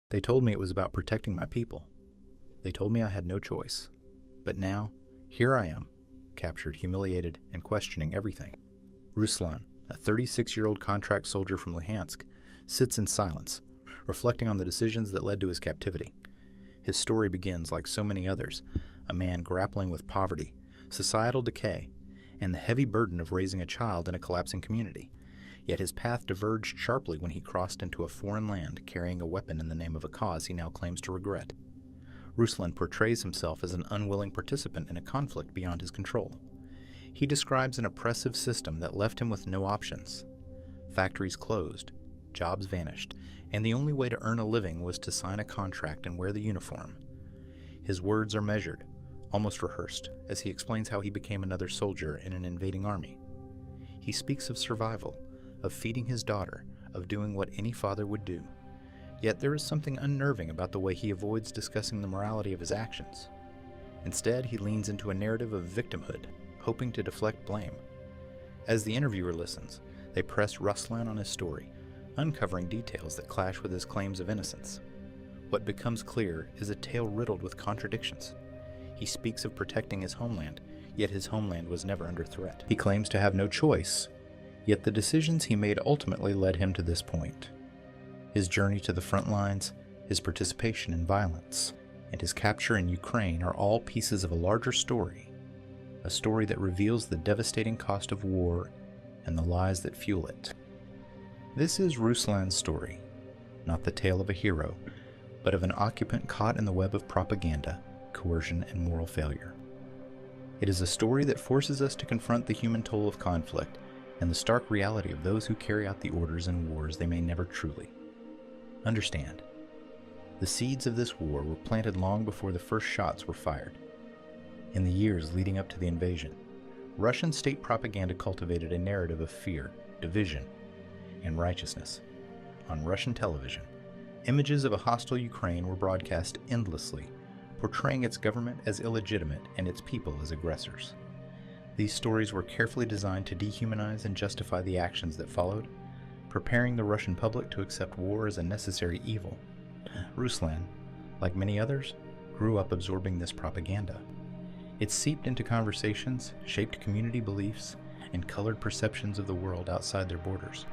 They told me it was about protecting my people. They told me I had no choice. But now, here I am, captured, humiliated, and questioning everything. Ruslan, a 36-year-old contract soldier from Luhansk, sits in silence, reflecting on the decisions that led to his captivity. His story begins, like so many others, a man grappling with poverty, societal decay, and the heavy burden of raising a child in a collapsing community. Yet his path diverged sharply when he crossed into a foreign land carrying a weapon in the name of a cause he now claims to regret. Ruslan portrays himself as an unwilling participant in a conflict beyond his control. He describes an oppressive system that left him with no options. Factories closed, jobs vanished, and the only way to earn a living was to sign a contract and wear the uniform. His words are measured, almost rehearsed, as he explains how he became another soldier in an invading army. He speaks of survival, of feeding his daughter, of doing what any father would do. Yet there is something unnerving about the way he avoids discussing the morality of his actions. Instead, he leans into a narrative of victimhood, hoping to deflect blame. As the interviewer listens, they press Ruslan on his story, uncovering details that clash with his claims of innocence. What becomes clear is a tale riddled with contradictions. He speaks of protecting his homeland, yet his homeland was never under threat. He claims to have no choice, yet the decisions he made ultimately led him to this point. His journey to the front lines, his participation in violence, and his capture in Ukraine are all pieces of a larger story, a story that reveals the devastating cost of war and the lies that fuel it. This is Ruslan's story, not the tale of a hero, but of an occupant caught in the web of propaganda, coercion, and moral failure. It is a story that forces us to confront the human toll of conflict and the stark reality of those who carry out the orders in wars they may never truly understand. The seeds of this war were planted long before the first shots were fired. In the years leading up to the invasion, Russian state propaganda cultivated a narrative of fear, division, and righteousness. On Russian television, images of a hostile Ukraine were broadcast endlessly, portraying its government as illegitimate and its people as aggressors. These stories were carefully designed to dehumanize and justify the actions that followed, preparing the Russian public to accept war as a necessary evil. Ruslan, like many others, grew up absorbing this propaganda. It seeped into conversations, shaped community beliefs, and colored perceptions of the world outside their borders.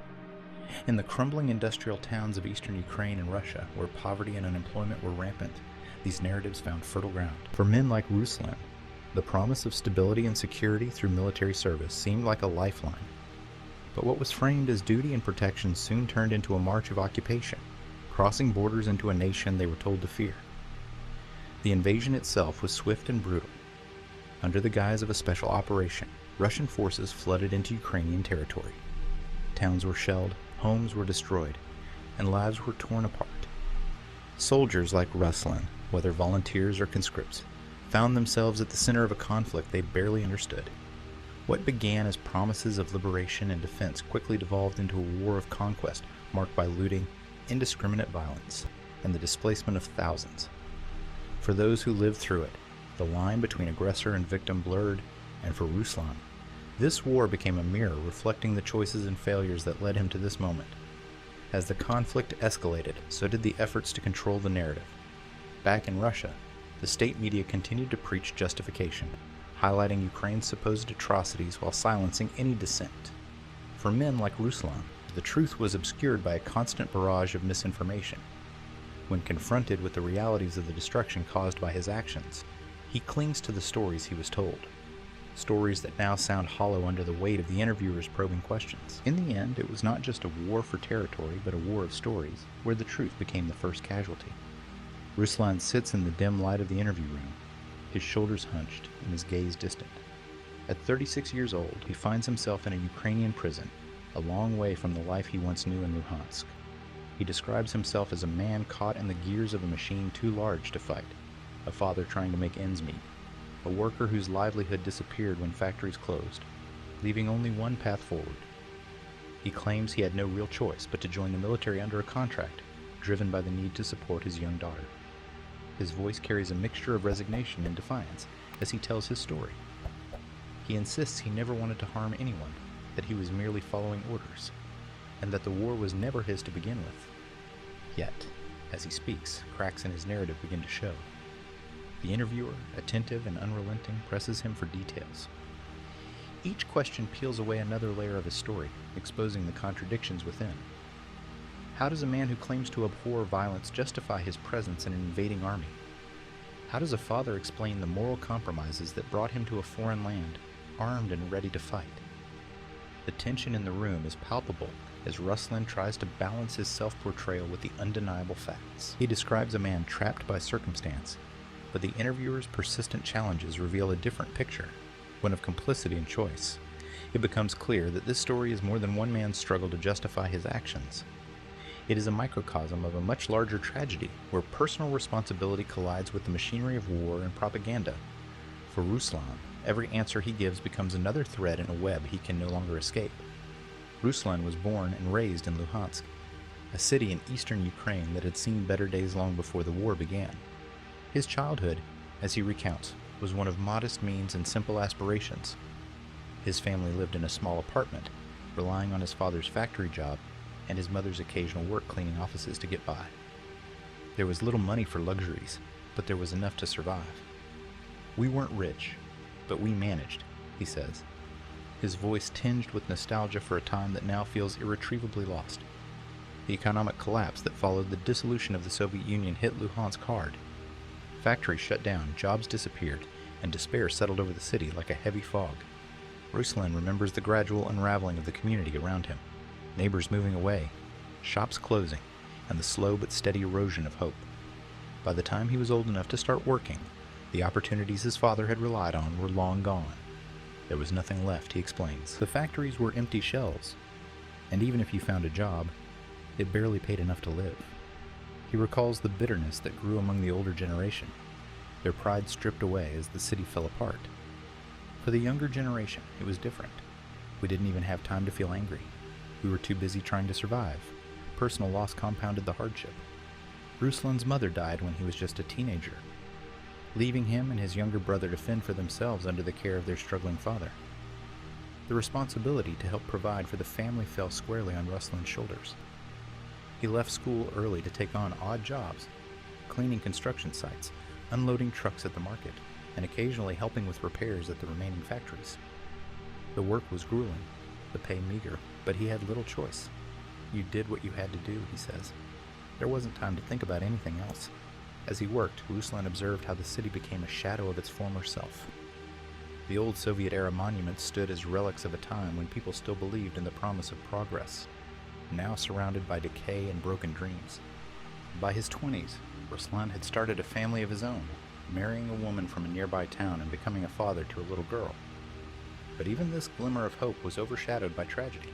In the crumbling industrial towns of eastern Ukraine and Russia, where poverty and unemployment were rampant, these narratives found fertile ground. For men like Ruslan, the promise of stability and security through military service seemed like a lifeline. But what was framed as duty and protection soon turned into a march of occupation, crossing borders into a nation they were told to fear. The invasion itself was swift and brutal. Under the guise of a special operation, Russian forces flooded into Ukrainian territory. Towns were shelled, homes were destroyed, and lives were torn apart. Soldiers like Ruslan, whether volunteers or conscripts, found themselves at the center of a conflict they barely understood. What began as promises of liberation and defense quickly devolved into a war of conquest marked by looting, indiscriminate violence, and the displacement of thousands. For those who lived through it, the line between aggressor and victim blurred, and for Ruslan, this war became a mirror reflecting the choices and failures that led him to this moment. As the conflict escalated, so did the efforts to control the narrative. Back in Russia, the state media continued to preach justification, highlighting Ukraine's supposed atrocities while silencing any dissent. For men like Ruslan, the truth was obscured by a constant barrage of misinformation. When confronted with the realities of the destruction caused by his actions, he clings to the stories he was told. Stories that now sound hollow under the weight of the interviewer's probing questions. In the end, it was not just a war for territory, but a war of stories, where the truth became the first casualty. Ruslan sits in the dim light of the interview room, his shoulders hunched and his gaze distant. At 36 years old, he finds himself in a Ukrainian prison, a long way from the life he once knew in Luhansk. He describes himself as a man caught in the gears of a machine too large to fight, a father trying to make ends meet, a worker whose livelihood disappeared when factories closed, leaving only one path forward. He claims he had no real choice but to join the military under a contract, driven by the need to support his young daughter. His voice carries a mixture of resignation and defiance as he tells his story. He insists he never wanted to harm anyone, that he was merely following orders, and that the war was never his to begin with. Yet, As he speaks, cracks in his narrative begin to show. The interviewer, attentive and unrelenting, presses him for details. Each question peels away another layer of his story, exposing the contradictions within. How does a man who claims to abhor violence justify his presence in an invading army? How does a father explain the moral compromises that brought him to a foreign land, armed and ready to fight? The tension in the room is palpable as Ruslan tries to balance his self-portrayal with the undeniable facts. He describes a man trapped by circumstance, but the interviewer's persistent challenges reveal a different picture, one of complicity and choice. It becomes clear that this story is more than one man's struggle to justify his actions. It is a microcosm of a much larger tragedy where personal responsibility collides with the machinery of war and propaganda. For Ruslan, every answer he gives becomes another thread in a web he can no longer escape. Ruslan was born and raised in Luhansk, a city in eastern Ukraine that had seen better days long before the war began. His childhood, as he recounts, was one of modest means and simple aspirations. His family lived in a small apartment, relying on his father's factory job and his mother's occasional work cleaning offices to get by. There was little money for luxuries, but there was enough to survive. We weren't rich, but we managed, he says, his voice tinged with nostalgia for a time that now feels irretrievably lost. The economic collapse that followed the dissolution of the Soviet Union hit Luhansk hard. Factories shut down, jobs disappeared, and despair settled over the city like a heavy fog. Ruslan remembers the gradual unraveling of the community around him, neighbors moving away, shops closing, and the slow but steady erosion of hope. By the time he was old enough to start working, the opportunities his father had relied on were long gone. There was nothing left, he explains. The factories were empty shells, and even if you found a job, it barely paid enough to live. He recalls the bitterness that grew among the older generation, their pride stripped away as the city fell apart. For the younger generation, it was different. We didn't even have time to feel angry. We were too busy trying to survive. Personal loss compounded the hardship. Ruslan's mother died when he was just a teenager, leaving him and his younger brother to fend for themselves under the care of their struggling father. The responsibility to help provide for the family fell squarely on Ruslan's shoulders. He left school early to take on odd jobs, cleaning construction sites, unloading trucks at the market, and occasionally helping with repairs at the remaining factories. The work was grueling, the pay meager, but he had little choice. You did what you had to do, he says. There wasn't time to think about anything else. As he worked, Ruslan observed how the city became a shadow of its former self. The old Soviet-era monuments stood as relics of a time when people still believed in the promise of progress, now surrounded by decay and broken dreams. By his 20s, Ruslan had started a family of his own, marrying a woman from a nearby town and becoming a father to a little girl. But even this glimmer of hope was overshadowed by tragedy.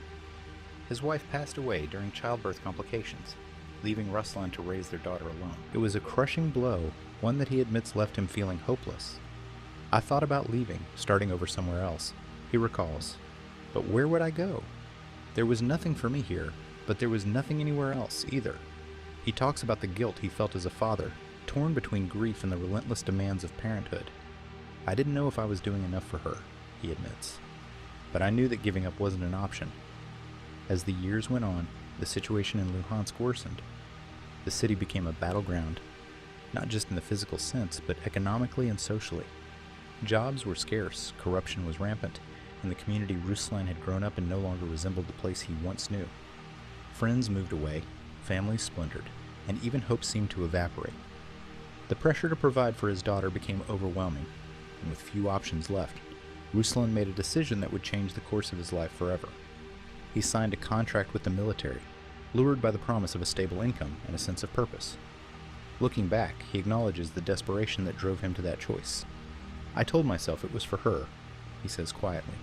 His wife passed away during childbirth complications, leaving Ruslan to raise their daughter alone. It was a crushing blow, one that he admits left him feeling hopeless. I thought about leaving, starting over somewhere else, he recalls. But where would I go? There was nothing for me here, but there was nothing anywhere else either. He talks about the guilt he felt as a father, torn between grief and the relentless demands of parenthood. I didn't know if I was doing enough for her, he admits. But I knew that giving up wasn't an option. As the years went on, the situation in Luhansk worsened. The city became a battleground, not just in the physical sense, but economically and socially. Jobs were scarce, corruption was rampant, and the community Ruslan had grown up in no longer resembled the place he once knew. Friends moved away, families splintered, and even hope seemed to evaporate. The pressure to provide for his daughter became overwhelming, and with few options left, Ruslan made a decision that would change the course of his life forever. He signed a contract with the military, lured by the promise of a stable income and a sense of purpose. Looking back, he acknowledges the desperation that drove him to that choice. I told myself it was for her, he says quietly.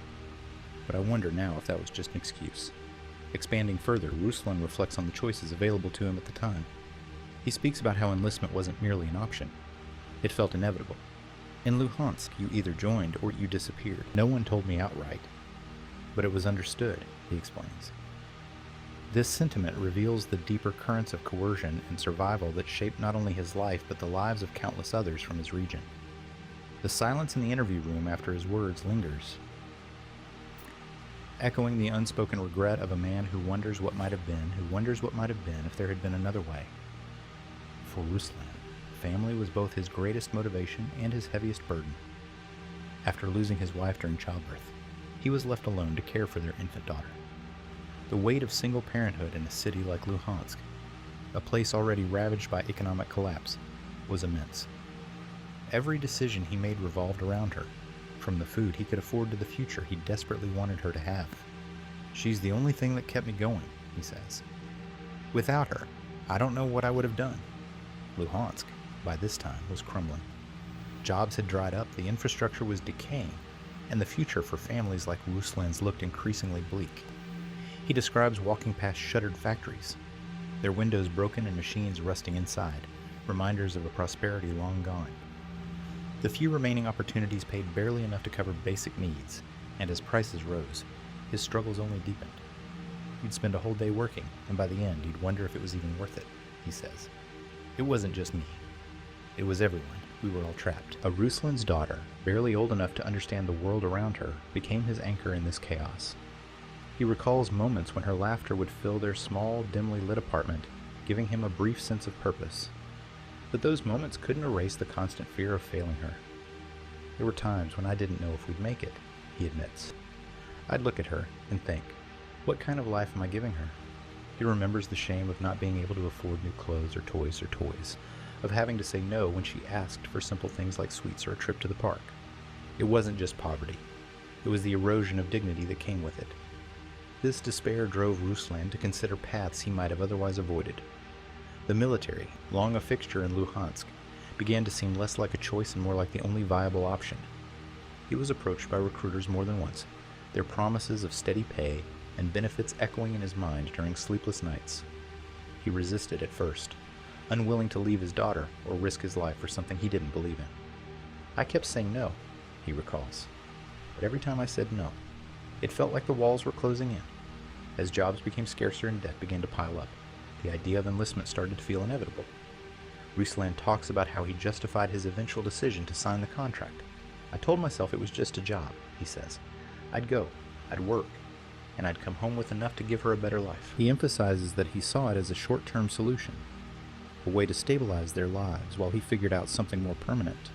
But I wonder now if that was just an excuse. Expanding further, Ruslan reflects on the choices available to him at the time. He speaks about how enlistment wasn't merely an option. It felt inevitable. In Luhansk, you either joined or you disappeared. No one told me outright. But it was understood, he explains. This sentiment reveals the deeper currents of coercion and survival that shaped not only his life but the lives of countless others from his region. The silence in the interview room after his words lingers, echoing the unspoken regret of a man who wonders what might have been if there had been another way. for Ruslan, family was both his greatest motivation and his heaviest burden. After losing his wife during childbirth, he was left alone to care for their infant daughter. The weight of single parenthood in a city like Luhansk, a place already ravaged by economic collapse, was immense. Every decision he made revolved around her, from the food he could afford to the future he desperately wanted her to have. "She's the only thing that kept me going," he says. "Without her, I don't know what I would have done." Luhansk, by this time, was crumbling. Jobs had dried up, the infrastructure was decaying, and the future for families like Ruslan's looked increasingly bleak. He describes walking past shuttered factories, their windows broken and machines rusting inside, reminders of a prosperity long gone. The few remaining opportunities paid barely enough to cover basic needs, and as prices rose, his struggles only deepened. You'd spend a whole day working, and by the end, you'd wonder if it was even worth it, he says. It wasn't just me. It was everyone. We were all trapped. A Ruslan's daughter, barely old enough to understand the world around her, became his anchor in this chaos. He recalls moments when her laughter would fill their small, dimly lit apartment, giving him a brief sense of purpose. But those moments couldn't erase the constant fear of failing her. There were times when I didn't know if we'd make it, he admits. I'd look at her and think, what kind of life am I giving her? He remembers the shame of not being able to afford new clothes or toys, of having to say no when she asked for simple things like sweets or a trip to the park. It wasn't just poverty. It was the erosion of dignity that came with it. This despair drove Ruslan to consider paths he might have otherwise avoided. The military, long a fixture in Luhansk, began to seem less like a choice and more like the only viable option. He was approached by recruiters more than once, their promises of steady pay and benefits echoing in his mind during sleepless nights. He resisted at first, unwilling to leave his daughter or risk his life for something he didn't believe in. I kept saying no, he recalls. But every time I said no, it felt like the walls were closing in. As jobs became scarcer and debt began to pile up, the idea of enlistment started to feel inevitable. Ruslan talks about how he justified his eventual decision to sign the contract. I told myself it was just a job, he says. I'd go, I'd work, and I'd come home with enough to give her a better life. He emphasizes that he saw it as a short-term solution, a way to stabilize their lives while he figured out something more permanent.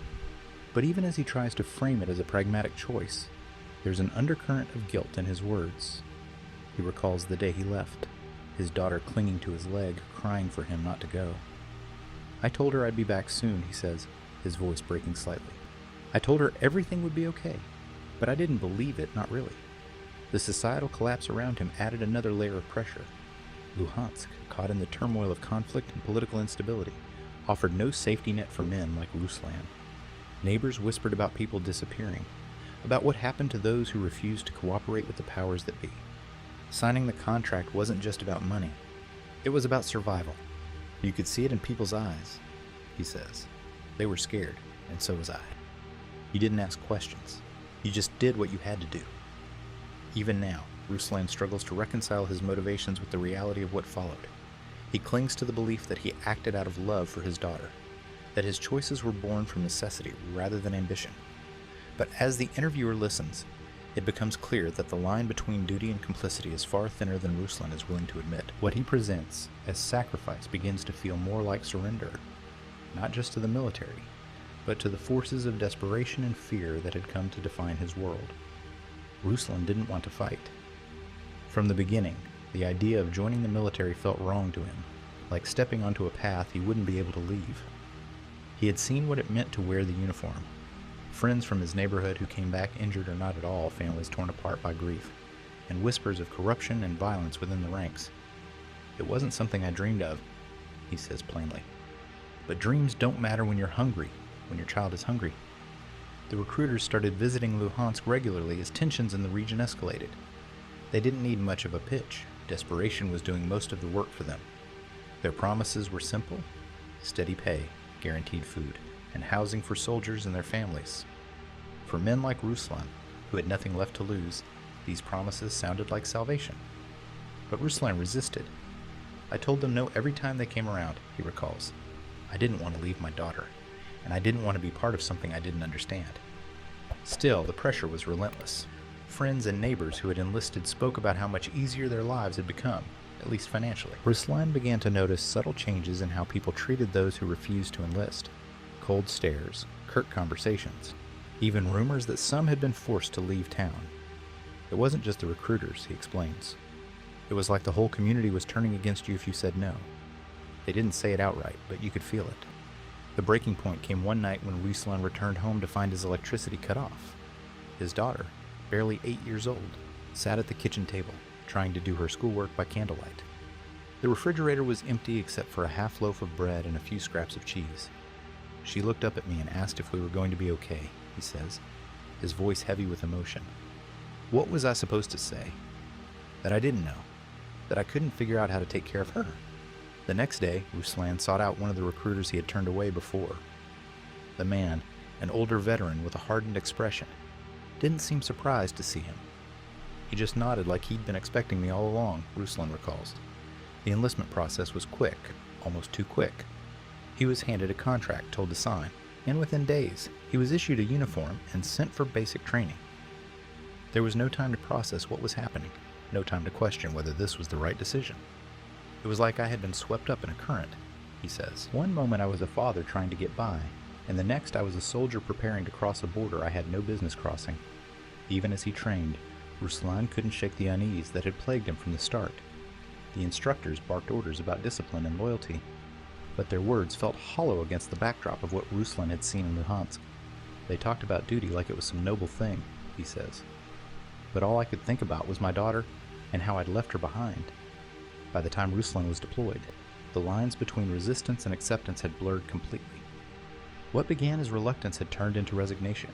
But even as he tries to frame it as a pragmatic choice, there's an undercurrent of guilt in his words. He recalls the day he left, his daughter clinging to his leg, crying for him not to go. I told her I'd be back soon, he says, his voice breaking slightly. I told her everything would be okay, but I didn't believe it, not really. The societal collapse around him added another layer of pressure. Luhansk, caught in the turmoil of conflict and political instability, offered no safety net for men like Ruslan. Neighbors whispered about people disappearing, about what happened to those who refused to cooperate with the powers that be. Signing the contract wasn't just about money. It was about survival. You could see it in people's eyes, he says. They were scared, and so was I. You didn't ask questions. You just did what you had to do. Even now, Ruslan struggles to reconcile his motivations with the reality of what followed. He clings to the belief that he acted out of love for his daughter, that his choices were born from necessity rather than ambition. But as the interviewer listens, it becomes clear that the line between duty and complicity is far thinner than Ruslan is willing to admit. What he presents as sacrifice begins to feel more like surrender, not just to the military, but to the forces of desperation and fear that had come to define his world. Ruslan didn't want to fight. From the beginning, the idea of joining the military felt wrong to him, like stepping onto a path he wouldn't be able to leave. He had seen what it meant to wear the uniform. Friends from his neighborhood who came back injured or not at all, families torn apart by grief, and whispers of corruption and violence within the ranks. It wasn't something I dreamed of, he says plainly. But dreams don't matter when you're hungry, when your child is hungry. The recruiters started visiting Luhansk regularly as tensions in the region escalated. They didn't need much of a pitch. Desperation was doing most of the work for them. Their promises were simple: steady pay, guaranteed food, and housing for soldiers and their families. For men like Ruslan, who had nothing left to lose, these promises sounded like salvation. But Ruslan resisted. I told them no every time they came around, he recalls. I didn't want to leave my daughter, and I didn't want to be part of something I didn't understand. Still, the pressure was relentless. Friends and neighbors who had enlisted spoke about how much easier their lives had become, at least financially. Ruslan began to notice subtle changes in how people treated those who refused to enlist. Cold stares, curt conversations, even rumors that some had been forced to leave town. It wasn't just the recruiters, he explains. It was like the whole community was turning against you if you said no. They didn't say it outright, but you could feel it. The breaking point came one night when Ruslan returned home to find his electricity cut off. His daughter, barely 8 years old, sat at the kitchen table, trying to do her schoolwork by candlelight. The refrigerator was empty except for a half loaf of bread and a few scraps of cheese. She looked up at me and asked if we were going to be okay, he says, his voice heavy with emotion. What was I supposed to say? That I didn't know. That I couldn't figure out how to take care of her. The next day, Ruslan sought out one of the recruiters he had turned away before. The man, an older veteran with a hardened expression, didn't seem surprised to see him. He just nodded like he'd been expecting me all along, Ruslan recalls. The enlistment process was quick, almost too quick. He was handed a contract told to sign, and within days, he was issued a uniform and sent for basic training. There was no time to process what was happening, no time to question whether this was the right decision. It was like I had been swept up in a current, he says. One moment I was a father trying to get by, and the next I was a soldier preparing to cross a border I had no business crossing. Even as he trained, Ruslan couldn't shake the unease that had plagued him from the start. The instructors barked orders about discipline and loyalty, but their words felt hollow against the backdrop of what Ruslan had seen in Luhansk. They talked about duty like it was some noble thing, he says. But all I could think about was my daughter and how I'd left her behind. By the time Ruslan was deployed, the lines between resistance and acceptance had blurred completely. What began as reluctance had turned into resignation,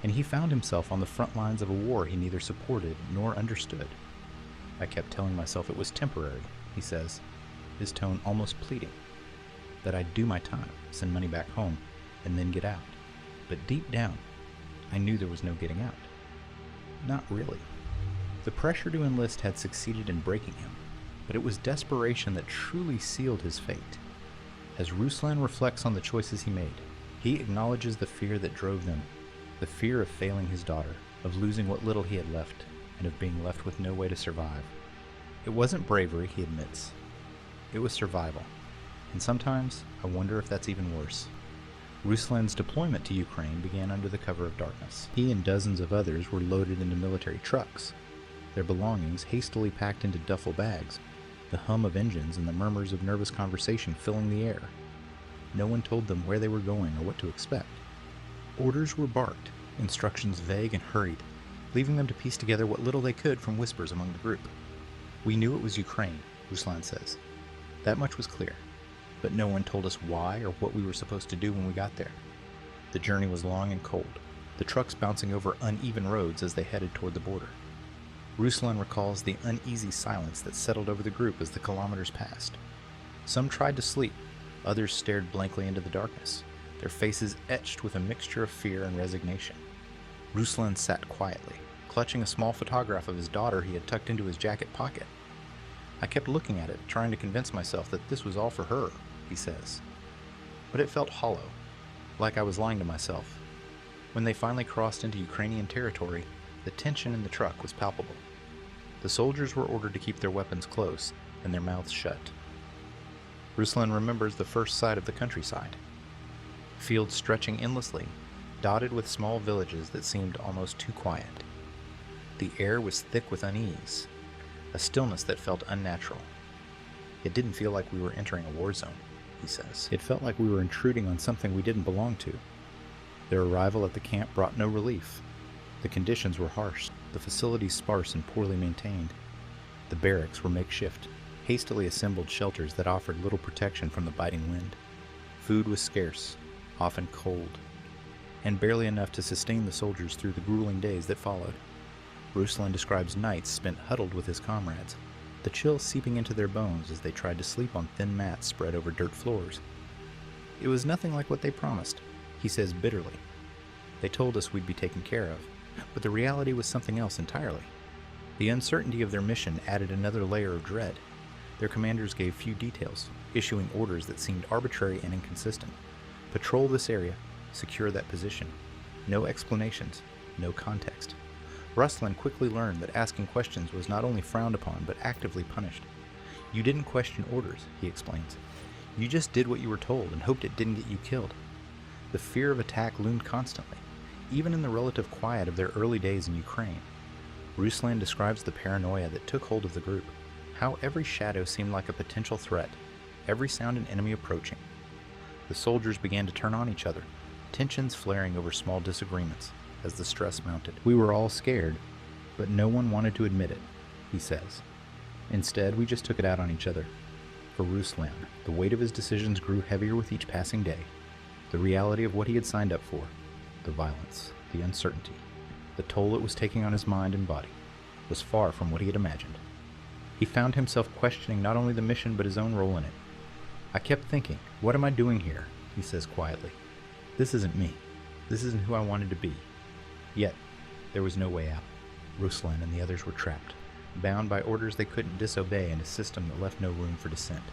and he found himself on the front lines of a war he neither supported nor understood. I kept telling myself it was temporary, he says, his tone almost pleading, that I'd do my time, send money back home, and then get out. But deep down, I knew there was no getting out. Not really. The pressure to enlist had succeeded in breaking him, but it was desperation that truly sealed his fate. As Ruslan reflects on the choices he made, he acknowledges the fear that drove them, the fear of failing his daughter, of losing what little he had left, and of being left with no way to survive. It wasn't bravery, he admits. It was survival. And sometimes, I wonder if that's even worse. Ruslan's deployment to Ukraine began under the cover of darkness. He and dozens of others were loaded into military trucks, their belongings hastily packed into duffel bags, the hum of engines and the murmurs of nervous conversation filling the air. No one told them where they were going or what to expect. Orders were barked, instructions vague and hurried, leaving them to piece together what little they could from whispers among the group. We knew it was Ukraine, Ruslan says. That much was clear, but no one told us why or what we were supposed to do when we got there. The journey was long and cold, the trucks bouncing over uneven roads as they headed toward the border. Ruslan recalls the uneasy silence that settled over the group as the kilometers passed. Some tried to sleep, others stared blankly into the darkness, their faces etched with a mixture of fear and resignation. Ruslan sat quietly, clutching a small photograph of his daughter he had tucked into his jacket pocket. I kept looking at it, trying to convince myself that this was all for her, he says. But it felt hollow, like I was lying to myself. When they finally crossed into Ukrainian territory, the tension in the truck was palpable. The soldiers were ordered to keep their weapons close and their mouths shut. Ruslan remembers the first sight of the countryside. Fields stretching endlessly, dotted with small villages that seemed almost too quiet. The air was thick with unease, a stillness that felt unnatural. It didn't feel like we were entering a war zone, he says. It felt like we were intruding on something we didn't belong to. Their arrival at the camp brought no relief. The conditions were harsh, the facilities sparse and poorly maintained. The barracks were makeshift, hastily assembled shelters that offered little protection from the biting wind. Food was scarce, often cold, and barely enough to sustain the soldiers through the grueling days that followed. Ruslan describes nights spent huddled with his comrades, the chill seeping into their bones as they tried to sleep on thin mats spread over dirt floors. It was nothing like what they promised, he says bitterly. They told us we'd be taken care of, but the reality was something else entirely. The uncertainty of their mission added another layer of dread. Their commanders gave few details, issuing orders that seemed arbitrary and inconsistent. Patrol this area, secure that position. No explanations, no context. Ruslan quickly learned that asking questions was not only frowned upon, but actively punished. You didn't question orders, he explains. You just did what you were told and hoped it didn't get you killed. The fear of attack loomed constantly, even in the relative quiet of their early days in Ukraine. Ruslan describes the paranoia that took hold of the group, how every shadow seemed like a potential threat, every sound an enemy approaching. The soldiers began to turn on each other, tensions flaring over small disagreements as the stress mounted. We were all scared, but no one wanted to admit it, he says. Instead, we just took it out on each other. For Ruslan, the weight of his decisions grew heavier with each passing day. The reality of what he had signed up for, the violence, the uncertainty, the toll it was taking on his mind and body, was far from what he had imagined. He found himself questioning not only the mission but his own role in it. I kept thinking, what am I doing here? He says quietly. This isn't me. This isn't who I wanted to be. Yet, there was no way out. Ruslan and the others were trapped, bound by orders they couldn't disobey in a system that left no room for dissent.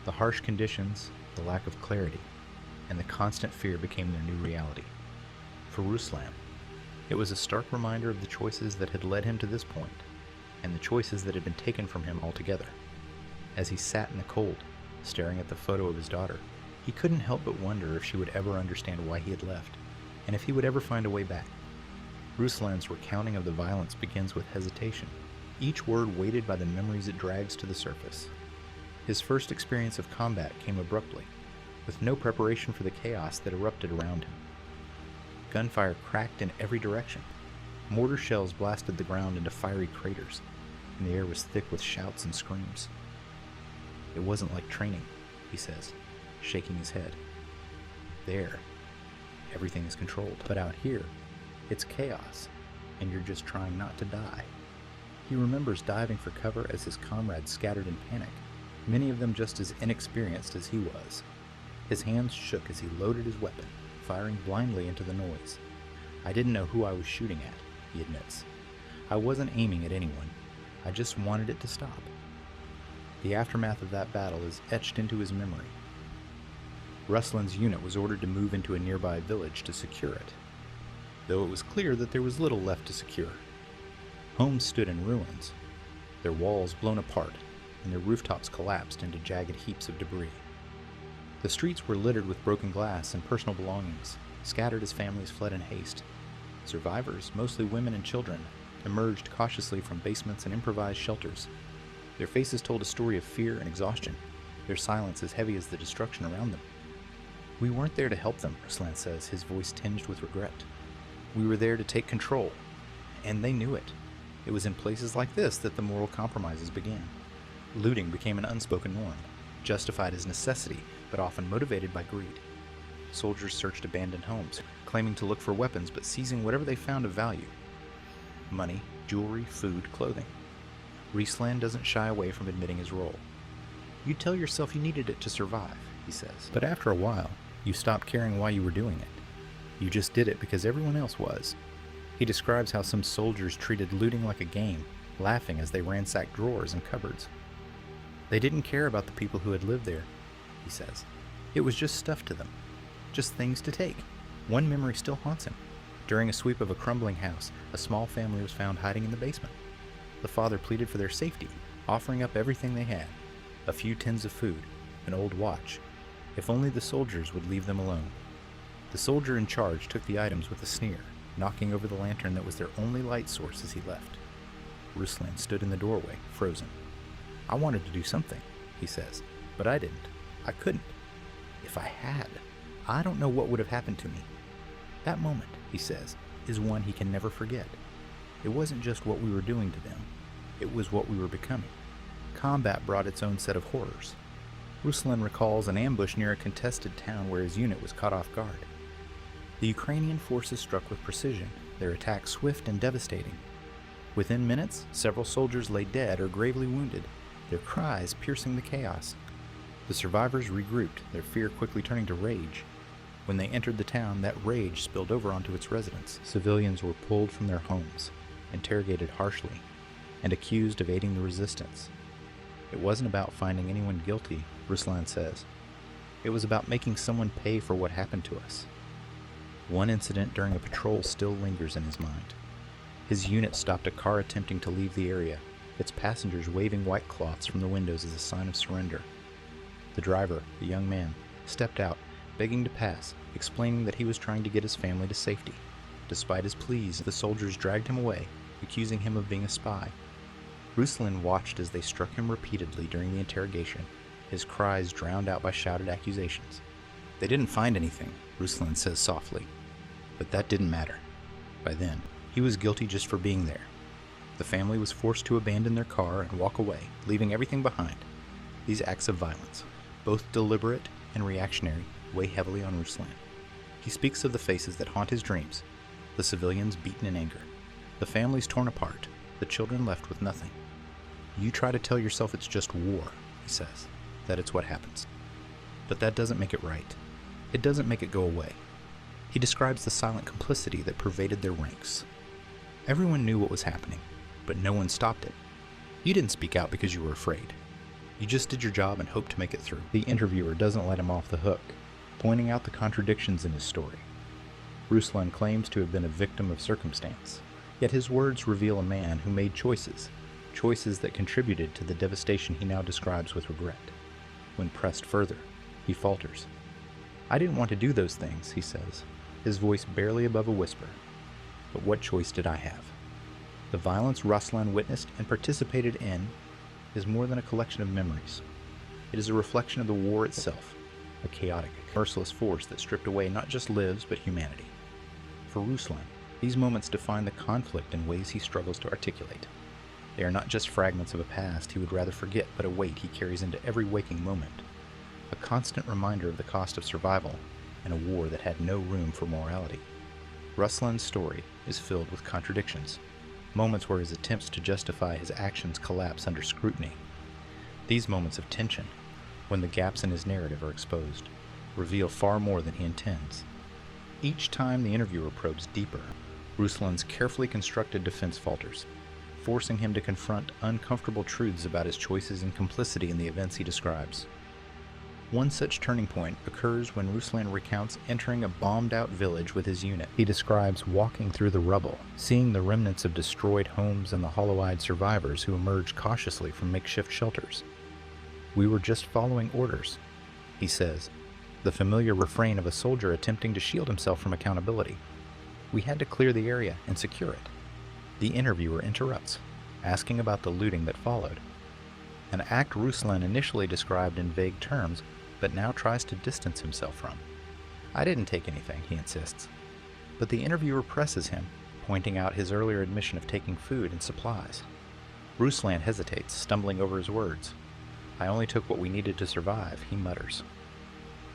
The harsh conditions, the lack of clarity, and the constant fear became their new reality. For Ruslan, it was a stark reminder of the choices that had led him to this point, and the choices that had been taken from him altogether. As he sat in the cold, staring at the photo of his daughter, he couldn't help but wonder if she would ever understand why he had left, and if he would ever find a way back. Ruslan's recounting of the violence begins with hesitation, each word weighted by the memories it drags to the surface. His first experience of combat came abruptly, with no preparation for the chaos that erupted around him. Gunfire cracked in every direction. Mortar shells blasted the ground into fiery craters, and the air was thick with shouts and screams. It wasn't like training, he says, shaking his head. There, everything is controlled. But out here, it's chaos, and you're just trying not to die. He remembers diving for cover as his comrades scattered in panic, many of them just as inexperienced as he was. His hands shook as he loaded his weapon, firing blindly into the noise. I didn't know who I was shooting at, he admits. I wasn't aiming at anyone. I just wanted it to stop. The aftermath of that battle is etched into his memory. Ruslan's unit was ordered to move into a nearby village to secure it, though it was clear that there was little left to secure. Homes stood in ruins, their walls blown apart, and their rooftops collapsed into jagged heaps of debris. The streets were littered with broken glass and personal belongings, scattered as families fled in haste. Survivors, mostly women and children, emerged cautiously from basements and improvised shelters. Their faces told a story of fear and exhaustion, their silence as heavy as the destruction around them. We weren't there to help them, Ruslan says, his voice tinged with regret. We were there to take control, and they knew it. It was in places like this that the moral compromises began. Looting became an unspoken norm, justified as necessity, but often motivated by greed. Soldiers searched abandoned homes, claiming to look for weapons but seizing whatever they found of value. Money, jewelry, food, clothing. Ruslan doesn't shy away from admitting his role. You tell yourself you needed it to survive, he says. But after a while, you stopped caring why you were doing it. You just did it because everyone else was. He describes how some soldiers treated looting like a game, laughing as they ransacked drawers and cupboards. They didn't care about the people who had lived there, he says. It was just stuff to them, just things to take. One memory still haunts him. During a sweep of a crumbling house, a small family was found hiding in the basement. The father pleaded for their safety, offering up everything they had, a few tins of food, an old watch, if only the soldiers would leave them alone. The soldier in charge took the items with a sneer, knocking over the lantern that was their only light source as he left. Ruslan stood in the doorway, frozen. I wanted to do something, he says, but I didn't. I couldn't. If I had, I don't know what would have happened to me. That moment, he says, is one he can never forget. It wasn't just what we were doing to them. It was what we were becoming. Combat brought its own set of horrors. Ruslan recalls an ambush near a contested town where his unit was caught off guard. The Ukrainian forces struck with precision, their attack swift and devastating. Within minutes, several soldiers lay dead or gravely wounded, their cries piercing the chaos. The survivors regrouped, their fear quickly turning to rage. When they entered the town, that rage spilled over onto its residents. Civilians were pulled from their homes, interrogated harshly, and accused of aiding the resistance. It wasn't about finding anyone guilty, Ruslan says. It was about making someone pay for what happened to us. One incident during a patrol still lingers in his mind. His unit stopped a car attempting to leave the area, its passengers waving white cloths from the windows as a sign of surrender. The driver, a young man, stepped out, begging to pass, explaining that he was trying to get his family to safety. Despite his pleas, the soldiers dragged him away, accusing him of being a spy. Ruslan watched as they struck him repeatedly during the interrogation, his cries drowned out by shouted accusations. "They didn't find anything," Ruslan says softly. But that didn't matter. By then, he was guilty just for being there. The family was forced to abandon their car and walk away, leaving everything behind. These acts of violence, both deliberate and reactionary, weigh heavily on Ruslan. He speaks of the faces that haunt his dreams, the civilians beaten in anger, the families torn apart, the children left with nothing. "You try to tell yourself it's just war," he says, "that it's what happens. But that doesn't make it right. It doesn't make it go away." He describes the silent complicity that pervaded their ranks. Everyone knew what was happening, but no one stopped it. You didn't speak out because you were afraid. You just did your job and hoped to make it through. The interviewer doesn't let him off the hook, pointing out the contradictions in his story. Ruslan claims to have been a victim of circumstance, yet his words reveal a man who made choices that contributed to the devastation he now describes with regret. When pressed further, he falters. "I didn't want to do those things," he says, his voice barely above a whisper. "But what choice did I have?" The violence Ruslan witnessed and participated in is more than a collection of memories. It is a reflection of the war itself, a chaotic, merciless force that stripped away not just lives but humanity. For Ruslan, these moments define the conflict in ways he struggles to articulate. They are not just fragments of a past he would rather forget, but a weight he carries into every waking moment, a constant reminder of the cost of survival in a war that had no room for morality. Ruslan's story is filled with contradictions, moments where his attempts to justify his actions collapse under scrutiny. These moments of tension, when the gaps in his narrative are exposed, reveal far more than he intends. Each time the interviewer probes deeper, Ruslan's carefully constructed defense falters, forcing him to confront uncomfortable truths about his choices and complicity in the events he describes. One such turning point occurs when Ruslan recounts entering a bombed-out village with his unit. He describes walking through the rubble, seeing the remnants of destroyed homes and the hollow-eyed survivors who emerged cautiously from makeshift shelters. "We were just following orders," he says, the familiar refrain of a soldier attempting to shield himself from accountability. "We had to clear the area and secure it." The interviewer interrupts, asking about the looting that followed, an act Ruslan initially described in vague terms, but now tries to distance himself from. "I didn't take anything," he insists. But the interviewer presses him, pointing out his earlier admission of taking food and supplies. Ruslan hesitates, stumbling over his words. "I only took what we needed to survive," he mutters.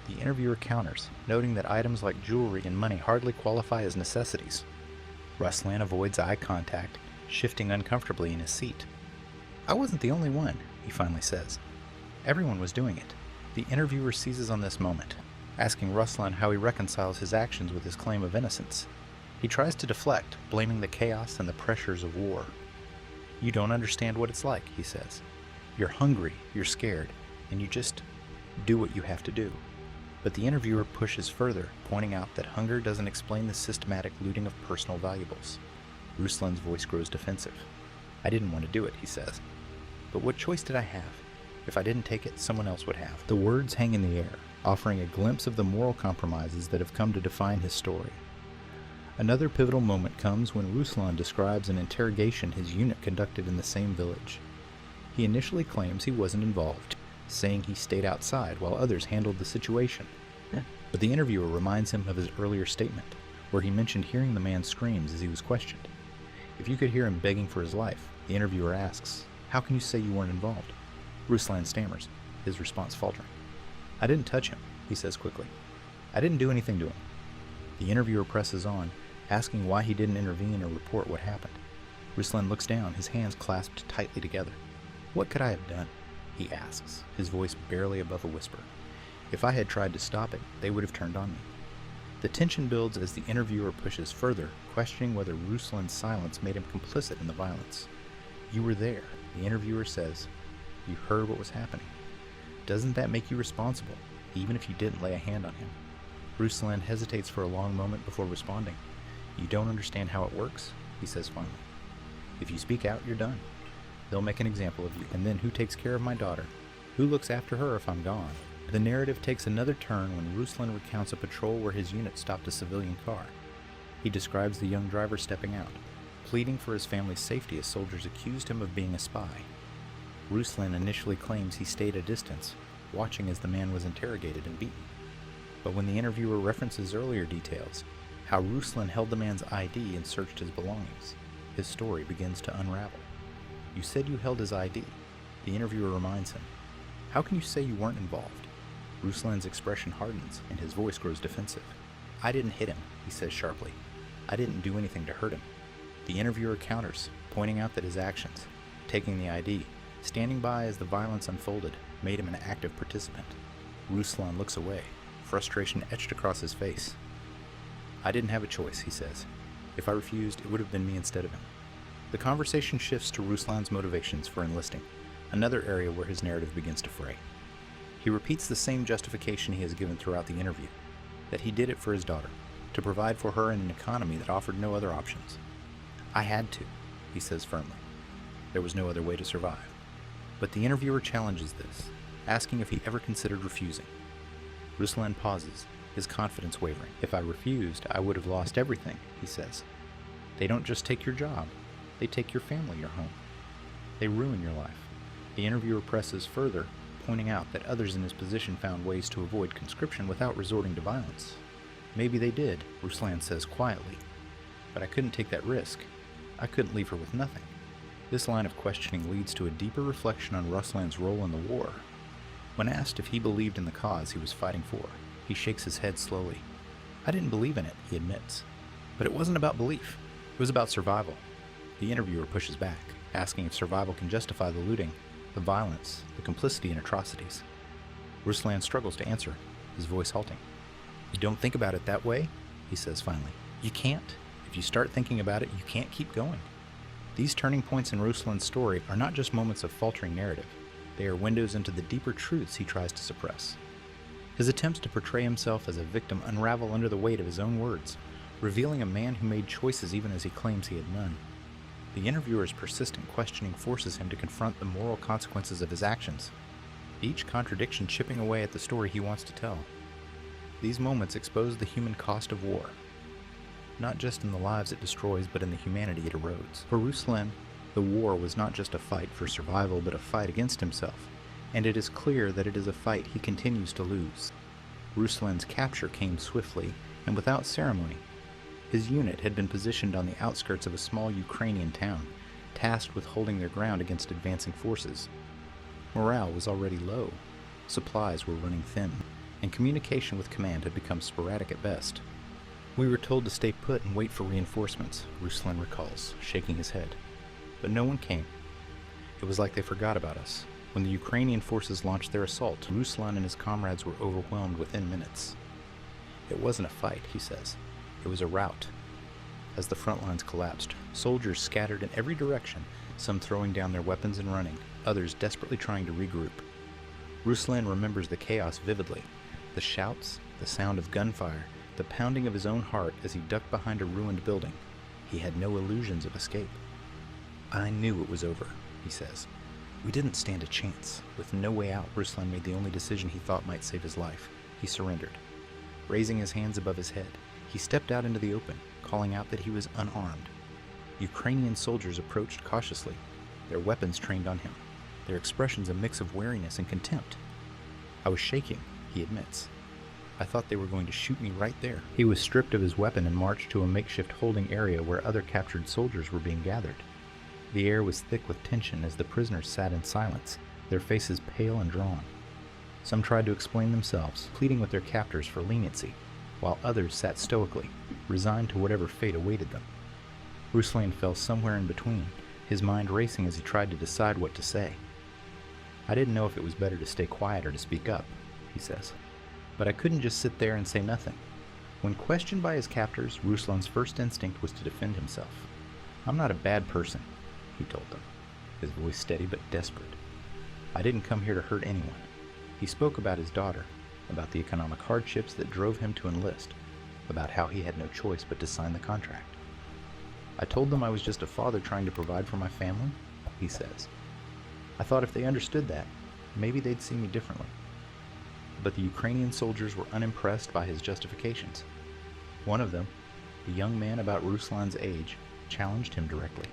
The interviewer counters, noting that items like jewelry and money hardly qualify as necessities. Ruslan avoids eye contact, shifting uncomfortably in his seat. "I wasn't the only one," he finally says. "Everyone was doing it." The interviewer seizes on this moment, asking Ruslan how he reconciles his actions with his claim of innocence. He tries to deflect, blaming the chaos and the pressures of war. "You don't understand what it's like," he says. "You're hungry, you're scared, and you just do what you have to do." But the interviewer pushes further, pointing out that hunger doesn't explain the systematic looting of personal valuables. Ruslan's voice grows defensive. "I didn't want to do it," he says. "But what choice did I have? If I didn't take it, someone else would have." The words hang in the air, offering a glimpse of the moral compromises that have come to define his story. Another pivotal moment comes when Ruslan describes an interrogation his unit conducted in the same village. He initially claims he wasn't involved, saying he stayed outside while others handled the situation. But the interviewer reminds him of his earlier statement, where he mentioned hearing the man's screams as he was questioned. If you could hear him begging for his life, the interviewer asks, "How can you say you weren't involved?" Ruslan stammers, his response faltering. "I didn't touch him," he says quickly. "I didn't do anything to him." The interviewer presses on, asking why he didn't intervene or report what happened. Ruslan looks down, his hands clasped tightly together. "What could I have done?" he asks, his voice barely above a whisper. "If I had tried to stop it, they would have turned on me." The tension builds as the interviewer pushes further, questioning whether Ruslan's silence made him complicit in the violence. "You were there," the interviewer says. "You heard what was happening. Doesn't that make you responsible, even if you didn't lay a hand on him?" Ruslan hesitates for a long moment before responding. "You don't understand how it works?" he says finally. "If you speak out, you're done." They'll make an example of you. And then who takes care of my daughter? Who looks after her if I'm gone? The narrative takes another turn when Ruslan recounts a patrol where his unit stopped a civilian car. He describes the young driver stepping out, pleading for his family's safety as soldiers accused him of being a spy. Ruslan initially claims he stayed a distance, watching as the man was interrogated and beaten. But when the interviewer references earlier details, how Ruslan held the man's ID and searched his belongings, his story begins to unravel. You said you held his ID. The interviewer reminds him. How can you say you weren't involved? Ruslan's expression hardens and his voice grows defensive. I didn't hit him, he says sharply. I didn't do anything to hurt him. The interviewer counters, pointing out that his actions, taking the ID, standing by as the violence unfolded, made him an active participant. Ruslan looks away, frustration etched across his face. I didn't have a choice, he says. If I refused, it would have been me instead of him. The conversation shifts to Ruslan's motivations for enlisting, another area where his narrative begins to fray. He repeats the same justification he has given throughout the interview, that he did it for his daughter, to provide for her in an economy that offered no other options. I had to, he says firmly. There was no other way to survive. But the interviewer challenges this, asking if he ever considered refusing. Ruslan pauses, his confidence wavering. If I refused, I would have lost everything, he says. They don't just take your job, they take your family, your home. They ruin your life. The interviewer presses further, pointing out that others in his position found ways to avoid conscription without resorting to violence. Maybe they did, Ruslan says quietly. But I couldn't take that risk. I couldn't leave her with nothing. This line of questioning leads to a deeper reflection on Ruslan's role in the war. When asked if he believed in the cause he was fighting for, he shakes his head slowly. I didn't believe in it, he admits. But it wasn't about belief. It was about survival. The interviewer pushes back, asking if survival can justify the looting, the violence, the complicity in atrocities. Ruslan struggles to answer, his voice halting. You don't think about it that way? He says finally. You can't. If you start thinking about it, you can't keep going. These turning points in Ruslan's story are not just moments of faltering narrative. They are windows into the deeper truths he tries to suppress. His attempts to portray himself as a victim unravel under the weight of his own words, revealing a man who made choices even as he claims he had none. The interviewer's persistent questioning forces him to confront the moral consequences of his actions, each contradiction chipping away at the story he wants to tell. These moments expose the human cost of war, not just in the lives it destroys, but in the humanity it erodes. For Ruslan, the war was not just a fight for survival, but a fight against himself, and it is clear that it is a fight he continues to lose. Ruslan's capture came swiftly and without ceremony. His unit had been positioned on the outskirts of a small Ukrainian town, tasked with holding their ground against advancing forces. Morale was already low, supplies were running thin, and communication with command had become sporadic at best. We were told to stay put and wait for reinforcements, Ruslan recalls, shaking his head. But no one came. It was like they forgot about us. When the Ukrainian forces launched their assault, Ruslan and his comrades were overwhelmed within minutes. It wasn't a fight, he says. It was a rout. As the front lines collapsed, soldiers scattered in every direction, some throwing down their weapons and running, others desperately trying to regroup. Ruslan remembers the chaos vividly, the shouts, the sound of gunfire, the pounding of his own heart as he ducked behind a ruined building. He had no illusions of escape. I knew it was over, he says. We didn't stand a chance. With no way out, Ruslan made the only decision he thought might save his life. He surrendered. Raising his hands above his head, he stepped out into the open, calling out that he was unarmed. Ukrainian soldiers approached cautiously, their weapons trained on him, their expressions a mix of wariness and contempt. I was shaking, he admits. I thought they were going to shoot me right there. He was stripped of his weapon and marched to a makeshift holding area where other captured soldiers were being gathered. The air was thick with tension as the prisoners sat in silence, their faces pale and drawn. Some tried to explain themselves, pleading with their captors for leniency, while others sat stoically, resigned to whatever fate awaited them. Ruslan fell somewhere in between, his mind racing as he tried to decide what to say. I didn't know if it was better to stay quiet or to speak up, he says. But I couldn't just sit there and say nothing. When questioned by his captors, Ruslan's first instinct was to defend himself. I'm not a bad person, he told them, his voice steady but desperate. I didn't come here to hurt anyone. He spoke about his daughter, about the economic hardships that drove him to enlist, about how he had no choice but to sign the contract. I told them I was just a father trying to provide for my family, he says, I thought if they understood that, maybe they'd see me differently. But the Ukrainian soldiers were unimpressed by his justifications. One of them, a young man about Ruslan's age, challenged him directly.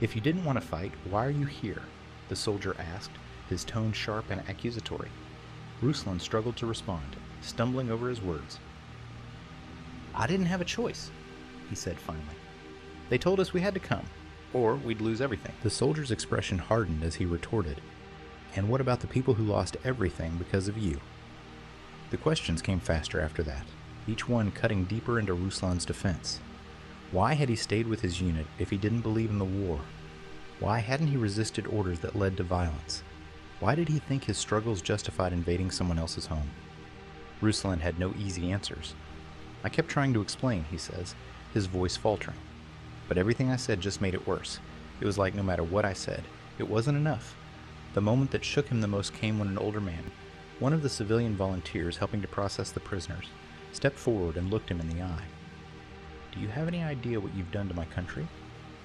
"If you didn't want to fight, why are you here?" the soldier asked, his tone sharp and accusatory. Ruslan struggled to respond, stumbling over his words. "I didn't have a choice," he said finally. "They told us we had to come, or we'd lose everything." The soldier's expression hardened as he retorted, "And what about the people who lost everything because of you?" The questions came faster after that, each one cutting deeper into Ruslan's defense. Why had he stayed with his unit if he didn't believe in the war? Why hadn't he resisted orders that led to violence? Why did he think his struggles justified invading someone else's home? Ruslan had no easy answers. "I kept trying to explain," he says, his voice faltering. "But everything I said just made it worse. It was like no matter what I said, it wasn't enough." The moment that shook him the most came when an older man, one of the civilian volunteers helping to process the prisoners, stepped forward and looked him in the eye. "Do you have any idea what you've done to my country?"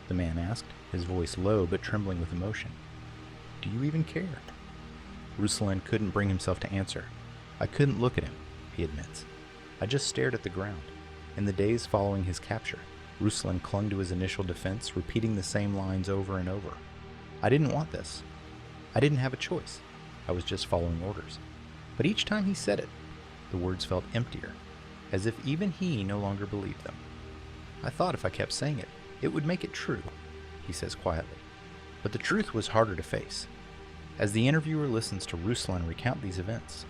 the man asked, his voice low but trembling with emotion. "Do you even care?" Ruslan couldn't bring himself to answer. "I couldn't look at him," he admits. "I just stared at the ground." In the days following his capture, Ruslan clung to his initial defense, repeating the same lines over and over. "I didn't want this. I didn't have a choice. I was just following orders." But each time he said it, the words felt emptier, as if even he no longer believed them. "I thought if I kept saying it, it would make it true," he says quietly. But the truth was harder to face. As the interviewer listens to Ruslan recount these events,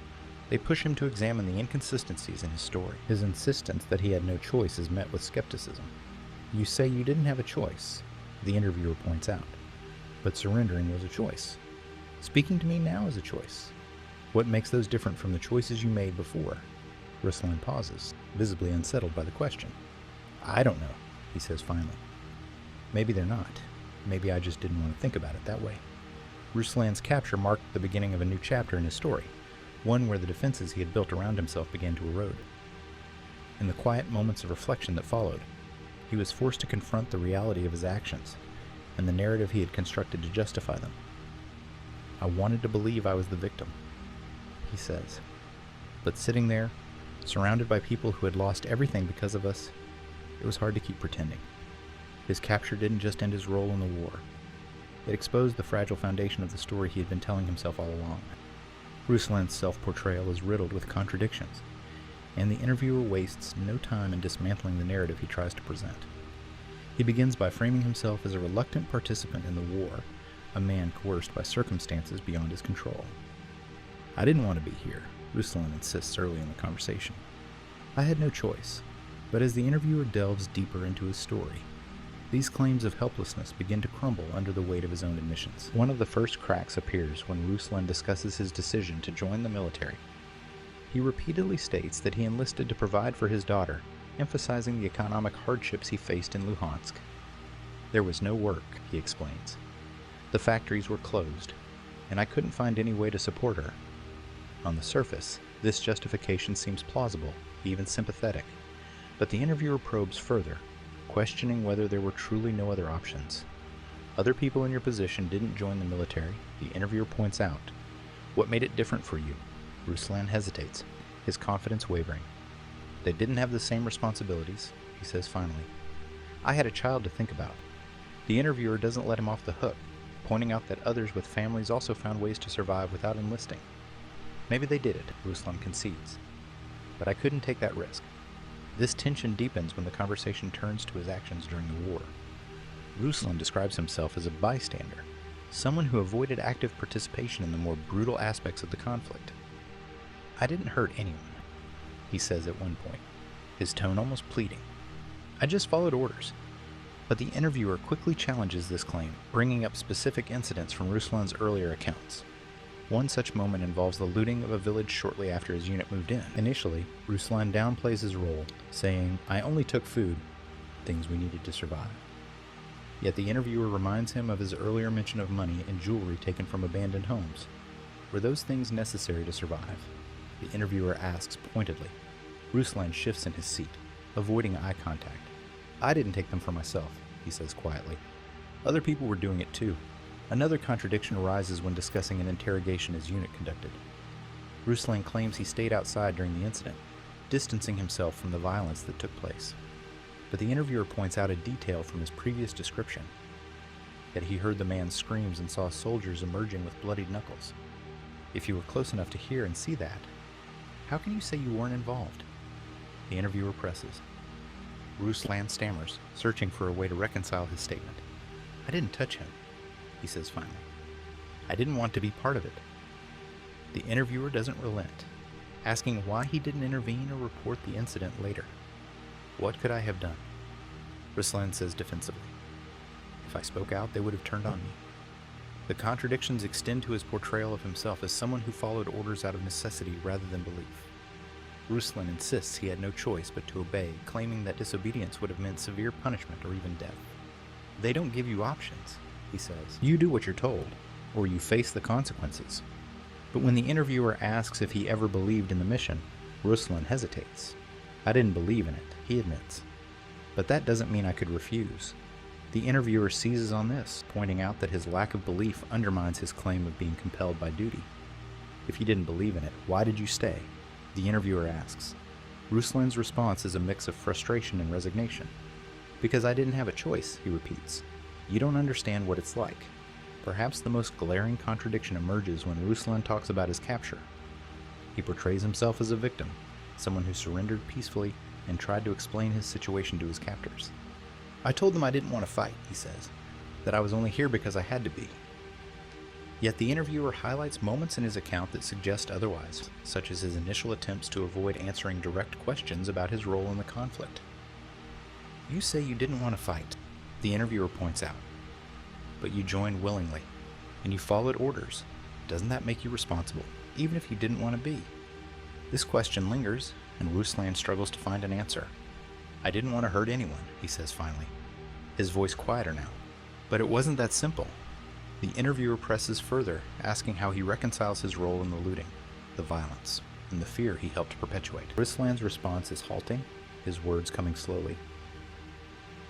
they push him to examine the inconsistencies in his story. His insistence that he had no choice is met with skepticism. "You say you didn't have a choice," the interviewer points out. "But surrendering was a choice. Speaking to me now is a choice. What makes those different from the choices you made before?" Ruslan pauses, visibly unsettled by the question. "I don't know," he says finally. "Maybe they're not. Maybe I just didn't want to think about it that way." Ruslan's capture marked the beginning of a new chapter in his story, one where the defenses he had built around himself began to erode. In the quiet moments of reflection that followed, he was forced to confront the reality of his actions and the narrative he had constructed to justify them. "I wanted to believe I was the victim," he says. "But sitting there, surrounded by people who had lost everything because of us, it was hard to keep pretending." His capture didn't just end his role in the war. It exposed the fragile foundation of the story he had been telling himself all along. Ruslan's self-portrayal is riddled with contradictions, and the interviewer wastes no time in dismantling the narrative he tries to present. He begins by framing himself as a reluctant participant in the war, a man coerced by circumstances beyond his control. "I didn't want to be here," Ruslan insists early in the conversation. "I had no choice." But as the interviewer delves deeper into his story, these claims of helplessness begin to crumble under the weight of his own admissions. One of the first cracks appears when Ruslan discusses his decision to join the military. He repeatedly states that he enlisted to provide for his daughter, emphasizing the economic hardships he faced in Luhansk. "There was no work," he explains. "The factories were closed, and I couldn't find any way to support her." On the surface, this justification seems plausible, even sympathetic, but the interviewer probes further, questioning whether there were truly no other options. "Other people in your position didn't join the military," the interviewer points out. "What made it different for you?" Ruslan hesitates, his confidence wavering. "They didn't have the same responsibilities," he says finally. "I had a child to think about." The interviewer doesn't let him off the hook, pointing out that others with families also found ways to survive without enlisting. "Maybe they did it," Ruslan concedes. "But I couldn't take that risk." This tension deepens when the conversation turns to his actions during the war. Ruslan describes himself as a bystander, someone who avoided active participation in the more brutal aspects of the conflict. "I didn't hurt anyone," he says at one point, his tone almost pleading. "I just followed orders." But the interviewer quickly challenges this claim, bringing up specific incidents from Ruslan's earlier accounts. One such moment involves the looting of a village shortly after his unit moved in. Initially, Ruslan downplays his role, saying, "I only took food, things we needed to survive." Yet the interviewer reminds him of his earlier mention of money and jewelry taken from abandoned homes. Were those things necessary to survive? The interviewer asks pointedly. Ruslan shifts in his seat, avoiding eye contact. "I didn't take them for myself," he says quietly. "Other people were doing it too. Another contradiction arises when discussing an interrogation his unit conducted. Ruslan claims he stayed outside during the incident, distancing himself from the violence that took place. But the interviewer points out a detail from his previous description, that he heard the man's screams and saw soldiers emerging with bloodied knuckles. If you were close enough to hear and see that, how can you say you weren't involved? The interviewer presses. Ruslan stammers, searching for a way to reconcile his statement. I didn't touch him, he says finally. I didn't want to be part of it. The interviewer doesn't relent, asking why he didn't intervene or report the incident later. What could I have done? Ruslan says defensively. If I spoke out, they would have turned on me. The contradictions extend to his portrayal of himself as someone who followed orders out of necessity rather than belief. Ruslan insists he had no choice but to obey, claiming that disobedience would have meant severe punishment or even death. They don't give you options, he says. You do what you're told, or you face the consequences. But when the interviewer asks if he ever believed in the mission, Ruslan hesitates. I didn't believe in it, he admits. But that doesn't mean I could refuse. The interviewer seizes on this, pointing out that his lack of belief undermines his claim of being compelled by duty. If you didn't believe in it, why did you stay? The interviewer asks. Ruslan's response is a mix of frustration and resignation. Because I didn't have a choice, he repeats. You don't understand what it's like. Perhaps the most glaring contradiction emerges when Ruslan talks about his capture. He portrays himself as a victim, someone who surrendered peacefully and tried to explain his situation to his captors. I told them I didn't want to fight, he says, that I was only here because I had to be. Yet the interviewer highlights moments in his account that suggest otherwise, such as his initial attempts to avoid answering direct questions about his role in the conflict. You say you didn't want to fight, the interviewer points out, but you joined willingly, and you followed orders. Doesn't that make you responsible, even if you didn't want to be? This question lingers, and Ruslan struggles to find an answer. I didn't want to hurt anyone, he says finally, his voice quieter now. But it wasn't that simple. The interviewer presses further, asking how he reconciles his role in the looting, the violence, and the fear he helped perpetuate. Ruslan's response is halting, his words coming slowly.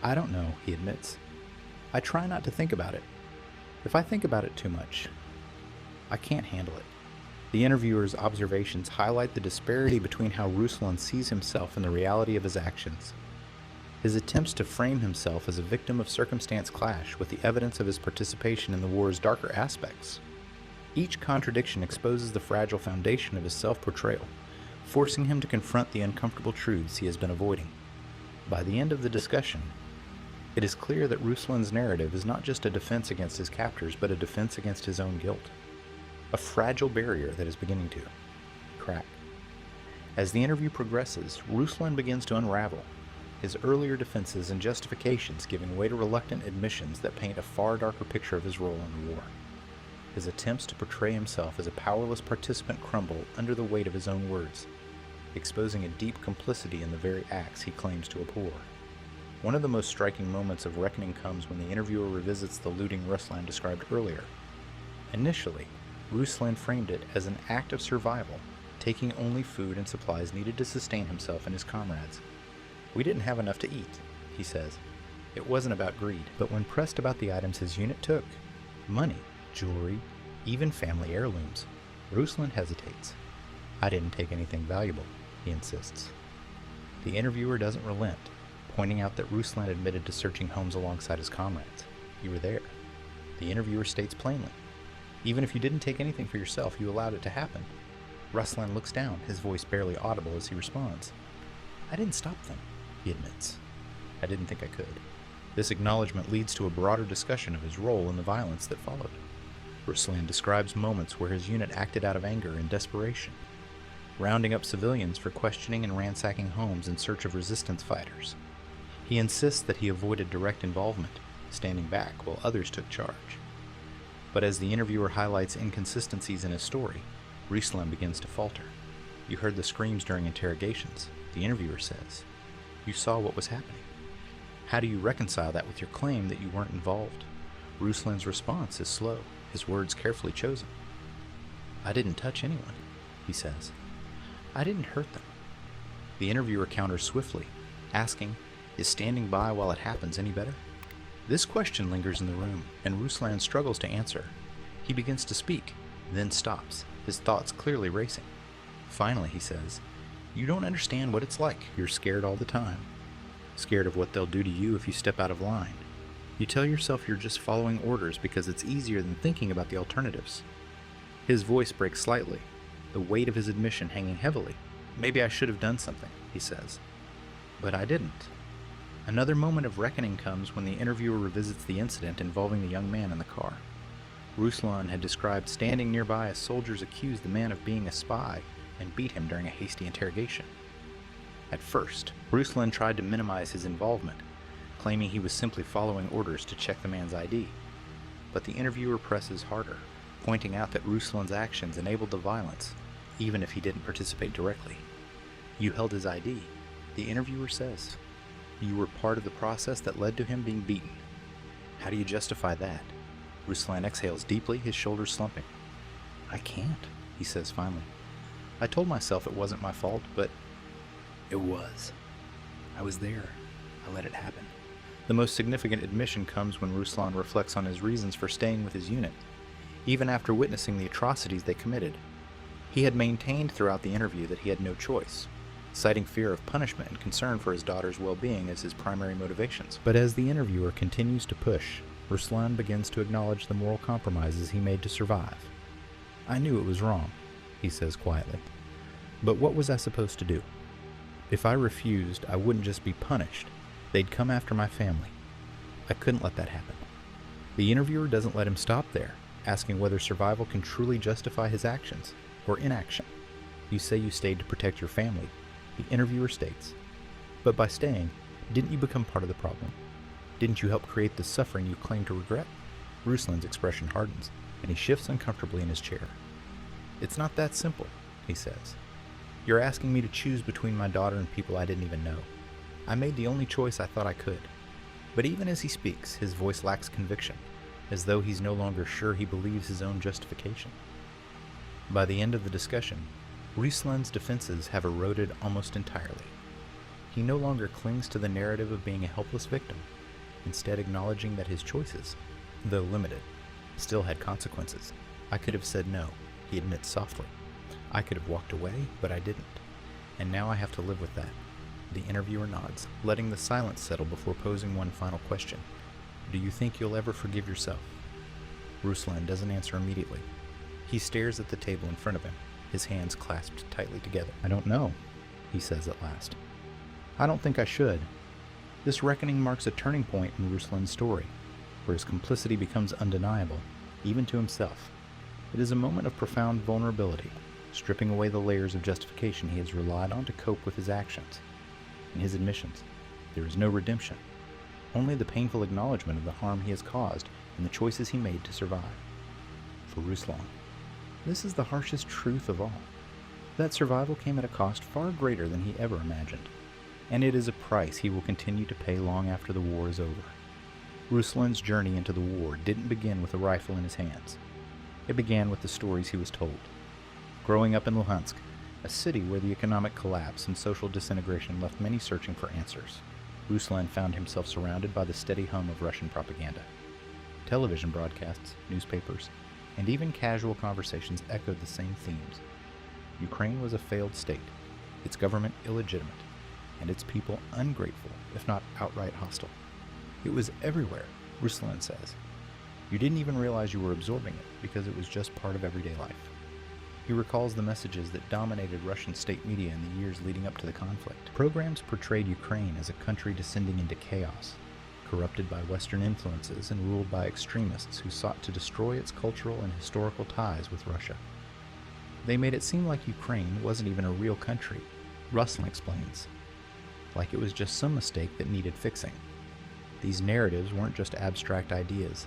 I don't know, he admits. I try not to think about it. If I think about it too much, I can't handle it. The interviewer's observations highlight the disparity between how Ruslan sees himself and the reality of his actions. His attempts to frame himself as a victim of circumstance clash with the evidence of his participation in the war's darker aspects. Each contradiction exposes the fragile foundation of his self-portrayal, forcing him to confront the uncomfortable truths he has been avoiding. By the end of the discussion, it is clear that Ruslan's narrative is not just a defense against his captors, but a defense against his own guilt. A fragile barrier that is beginning to crack. As the interview progresses, Ruslan begins to unravel, his earlier defenses and justifications giving way to reluctant admissions that paint a far darker picture of his role in the war. His attempts to portray himself as a powerless participant crumble under the weight of his own words, exposing a deep complicity in the very acts he claims to abhor. One of the most striking moments of reckoning comes when the interviewer revisits the looting Ruslan described earlier. Initially, Ruslan framed it as an act of survival, taking only food and supplies needed to sustain himself and his comrades. We didn't have enough to eat, he says. It wasn't about greed, but when pressed about the items his unit took, money, jewelry, even family heirlooms, Ruslan hesitates. I didn't take anything valuable, he insists. The interviewer doesn't relent, pointing out that Ruslan admitted to searching homes alongside his comrades. You were there. The interviewer states plainly, even if you didn't take anything for yourself, you allowed it to happen. Ruslan looks down, his voice barely audible as he responds. I didn't stop them, he admits. I didn't think I could. This acknowledgement leads to a broader discussion of his role in the violence that followed. Ruslan describes moments where his unit acted out of anger and desperation, rounding up civilians for questioning and ransacking homes in search of resistance fighters. He insists that he avoided direct involvement, standing back while others took charge. But as the interviewer highlights inconsistencies in his story, Ruslan begins to falter. You heard the screams during interrogations, the interviewer says. You saw what was happening. How do you reconcile that with your claim that you weren't involved? Ruslan's response is slow, his words carefully chosen. I didn't touch anyone, he says. I didn't hurt them. The interviewer counters swiftly, asking, is standing by while it happens any better? This question lingers in the room, and Ruslan struggles to answer. He begins to speak, then stops, his thoughts clearly racing. Finally, he says, "You don't understand what it's like. You're scared all the time. Scared of what they'll do to you if you step out of line. You tell yourself you're just following orders because it's easier than thinking about the alternatives." His voice breaks slightly, the weight of his admission hanging heavily. "Maybe I should have done something," he says. "But I didn't." Another moment of reckoning comes when the interviewer revisits the incident involving the young man in the car. Ruslan had described standing nearby as soldiers accused the man of being a spy and beat him during a hasty interrogation. At first, Ruslan tried to minimize his involvement, claiming he was simply following orders to check the man's ID. But the interviewer presses harder, pointing out that Ruslan's actions enabled the violence, even if he didn't participate directly. "You held his ID," the interviewer says. "You were part of the process that led to him being beaten. How do you justify that?" Ruslan exhales deeply, his shoulders slumping. "I can't," he says finally. "I told myself it wasn't my fault, but it was. I was there. I let it happen." The most significant admission comes when Ruslan reflects on his reasons for staying with his unit, even after witnessing the atrocities they committed. He had maintained throughout the interview that he had no choice, citing fear of punishment and concern for his daughter's well-being as his primary motivations. But as the interviewer continues to push, Ruslan begins to acknowledge the moral compromises he made to survive. "I knew it was wrong," he says quietly. "But what was I supposed to do? If I refused, I wouldn't just be punished. They'd come after my family. I couldn't let that happen." The interviewer doesn't let him stop there, asking whether survival can truly justify his actions or inaction. "You say you stayed to protect your family," the interviewer states. "But by staying, didn't you become part of the problem? Didn't you help create the suffering you claim to regret?" Ruslan's expression hardens, and he shifts uncomfortably in his chair. "It's not that simple," he says. "You're asking me to choose between my daughter and people I didn't even know. I made the only choice I thought I could." But even as he speaks, his voice lacks conviction, as though he's no longer sure he believes his own justification. By the end of the discussion, Ruslan's defenses have eroded almost entirely. He no longer clings to the narrative of being a helpless victim, instead acknowledging that his choices, though limited, still had consequences. "I could have said no," he admits softly. "I could have walked away, but I didn't. And now I have to live with that." The interviewer nods, letting the silence settle before posing one final question. "Do you think you'll ever forgive yourself?" Ruslan doesn't answer immediately. He stares at the table in front of him, his hands clasped tightly together. "I don't know," he says at last. "I don't think I should." This reckoning marks a turning point in Ruslan's story, where his complicity becomes undeniable, even to himself. It is a moment of profound vulnerability, stripping away the layers of justification he has relied on to cope with his actions. In his admissions, there is no redemption, only the painful acknowledgement of the harm he has caused and the choices he made to survive. For Ruslan, this is the harshest truth of all. That survival came at a cost far greater than he ever imagined, and it is a price he will continue to pay long after the war is over. Ruslan's journey into the war didn't begin with a rifle in his hands. It began with the stories he was told. Growing up in Luhansk, a city where the economic collapse and social disintegration left many searching for answers, Ruslan found himself surrounded by the steady hum of Russian propaganda. Television broadcasts, newspapers, and even casual conversations echoed the same themes. Ukraine was a failed state, its government illegitimate, and its people ungrateful, if not outright hostile. It was everywhere, Ruslan says. You didn't even realize you were absorbing it because it was just part of everyday life. He recalls the messages that dominated Russian state media in the years leading up to the conflict. Programs portrayed Ukraine as a country descending into chaos, corrupted by Western influences and ruled by extremists who sought to destroy its cultural and historical ties with Russia. They made it seem like Ukraine wasn't even a real country, Ruslan explains, like it was just some mistake that needed fixing. These narratives weren't just abstract ideas.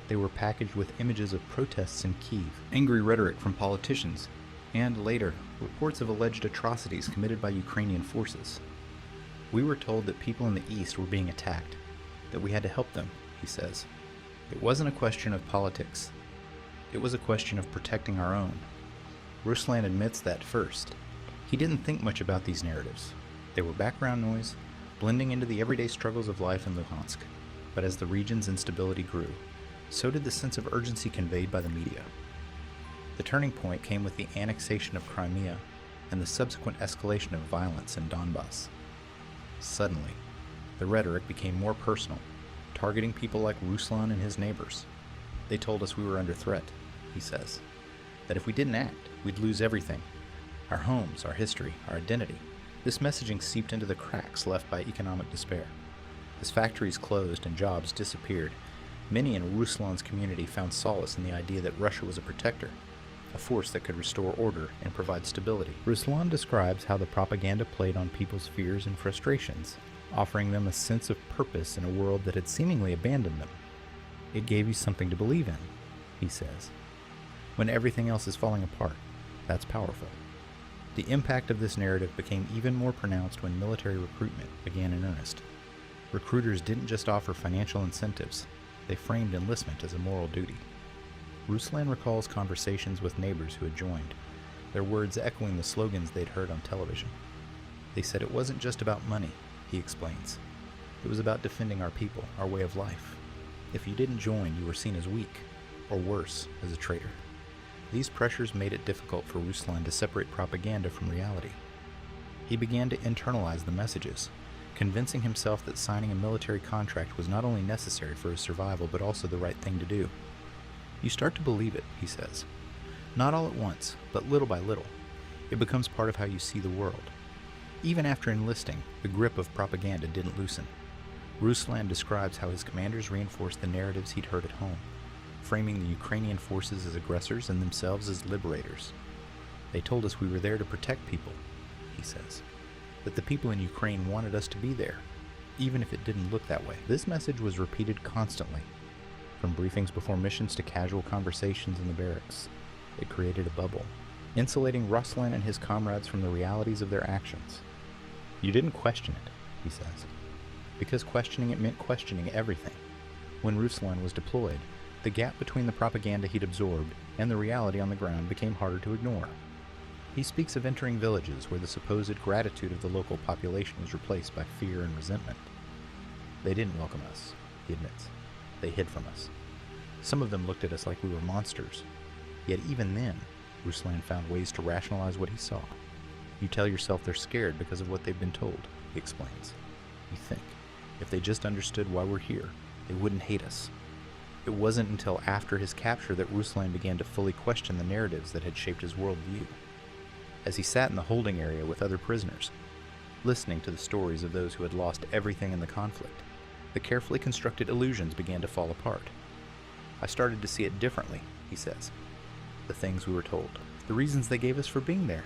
They were packaged with images of protests in Kyiv, angry rhetoric from politicians, and later, reports of alleged atrocities committed by Ukrainian forces. We were told that people in the east were being attacked, that we had to help them, he says. It wasn't a question of politics. It was a question of protecting our own. Ruslan admits that first. He didn't think much about these narratives. They were background noise, blending into the everyday struggles of life in Luhansk. But as the region's instability grew, so did the sense of urgency conveyed by the media. The turning point came with the annexation of Crimea and the subsequent escalation of violence in DONBASS. Suddenly, the rhetoric became more personal, targeting people like Ruslan and his neighbors. They told us we were under threat, he says, that if we didn't act, we'd lose everything. Our homes, our history, our identity. This messaging seeped into the cracks left by economic despair. As factories closed and jobs disappeared, many in Ruslan's community found solace in the idea that Russia was a protector, a force that could restore order and provide stability. Ruslan describes how the propaganda played on people's fears and frustrations, offering them a sense of purpose in a world that had seemingly abandoned them. It gave you something to believe in, he says. When everything else is falling apart, that's powerful. The impact of this narrative became even more pronounced when military recruitment began in earnest. Recruiters didn't just offer financial incentives, they framed enlistment as a moral duty. Ruslan recalls conversations with neighbors who had joined, their words echoing the slogans they'd heard on television. They said it wasn't just about money, he explains. It was about defending our people, our way of life. If you didn't join, you were seen as weak, or worse, as a traitor. These pressures made it difficult for Ruslan to separate propaganda from reality. He began to internalize the messages, convincing himself that signing a military contract was not only necessary for his survival, but also the right thing to do. You start to believe it, he says. Not all at once, but little by little. It becomes part of how you see the world. Even after enlisting, the grip of propaganda didn't loosen. Ruslan describes how his commanders reinforced the narratives he'd heard at home, framing the Ukrainian forces as aggressors and themselves as liberators. They told us we were there to protect people, he says, that the people in Ukraine wanted us to be there, even if it didn't look that way. This message was repeated constantly, from briefings before missions to casual conversations in the barracks. It created a bubble, insulating Ruslan and his comrades from the realities of their actions. You didn't question it, he says, because questioning it meant questioning everything. When Ruslan was deployed, the gap between the propaganda he'd absorbed and the reality on the ground became harder to ignore. He speaks of entering villages where the supposed gratitude of the local population was replaced by fear and resentment. They didn't welcome us, he admits. They hid from us. Some of them looked at us like we were monsters. Yet even then, Ruslan found ways to rationalize what he saw. You tell yourself they're scared because of what they've been told, he explains. You think, if they just understood why we're here, they wouldn't hate us. It wasn't until after his capture that Ruslan began to fully question the narratives that had shaped his worldview. As he sat in the holding area with other prisoners, listening to the stories of those who had lost everything in the conflict, the carefully constructed illusions began to fall apart. I started to see it differently, he says. The things we were told, the reasons they gave us for being there,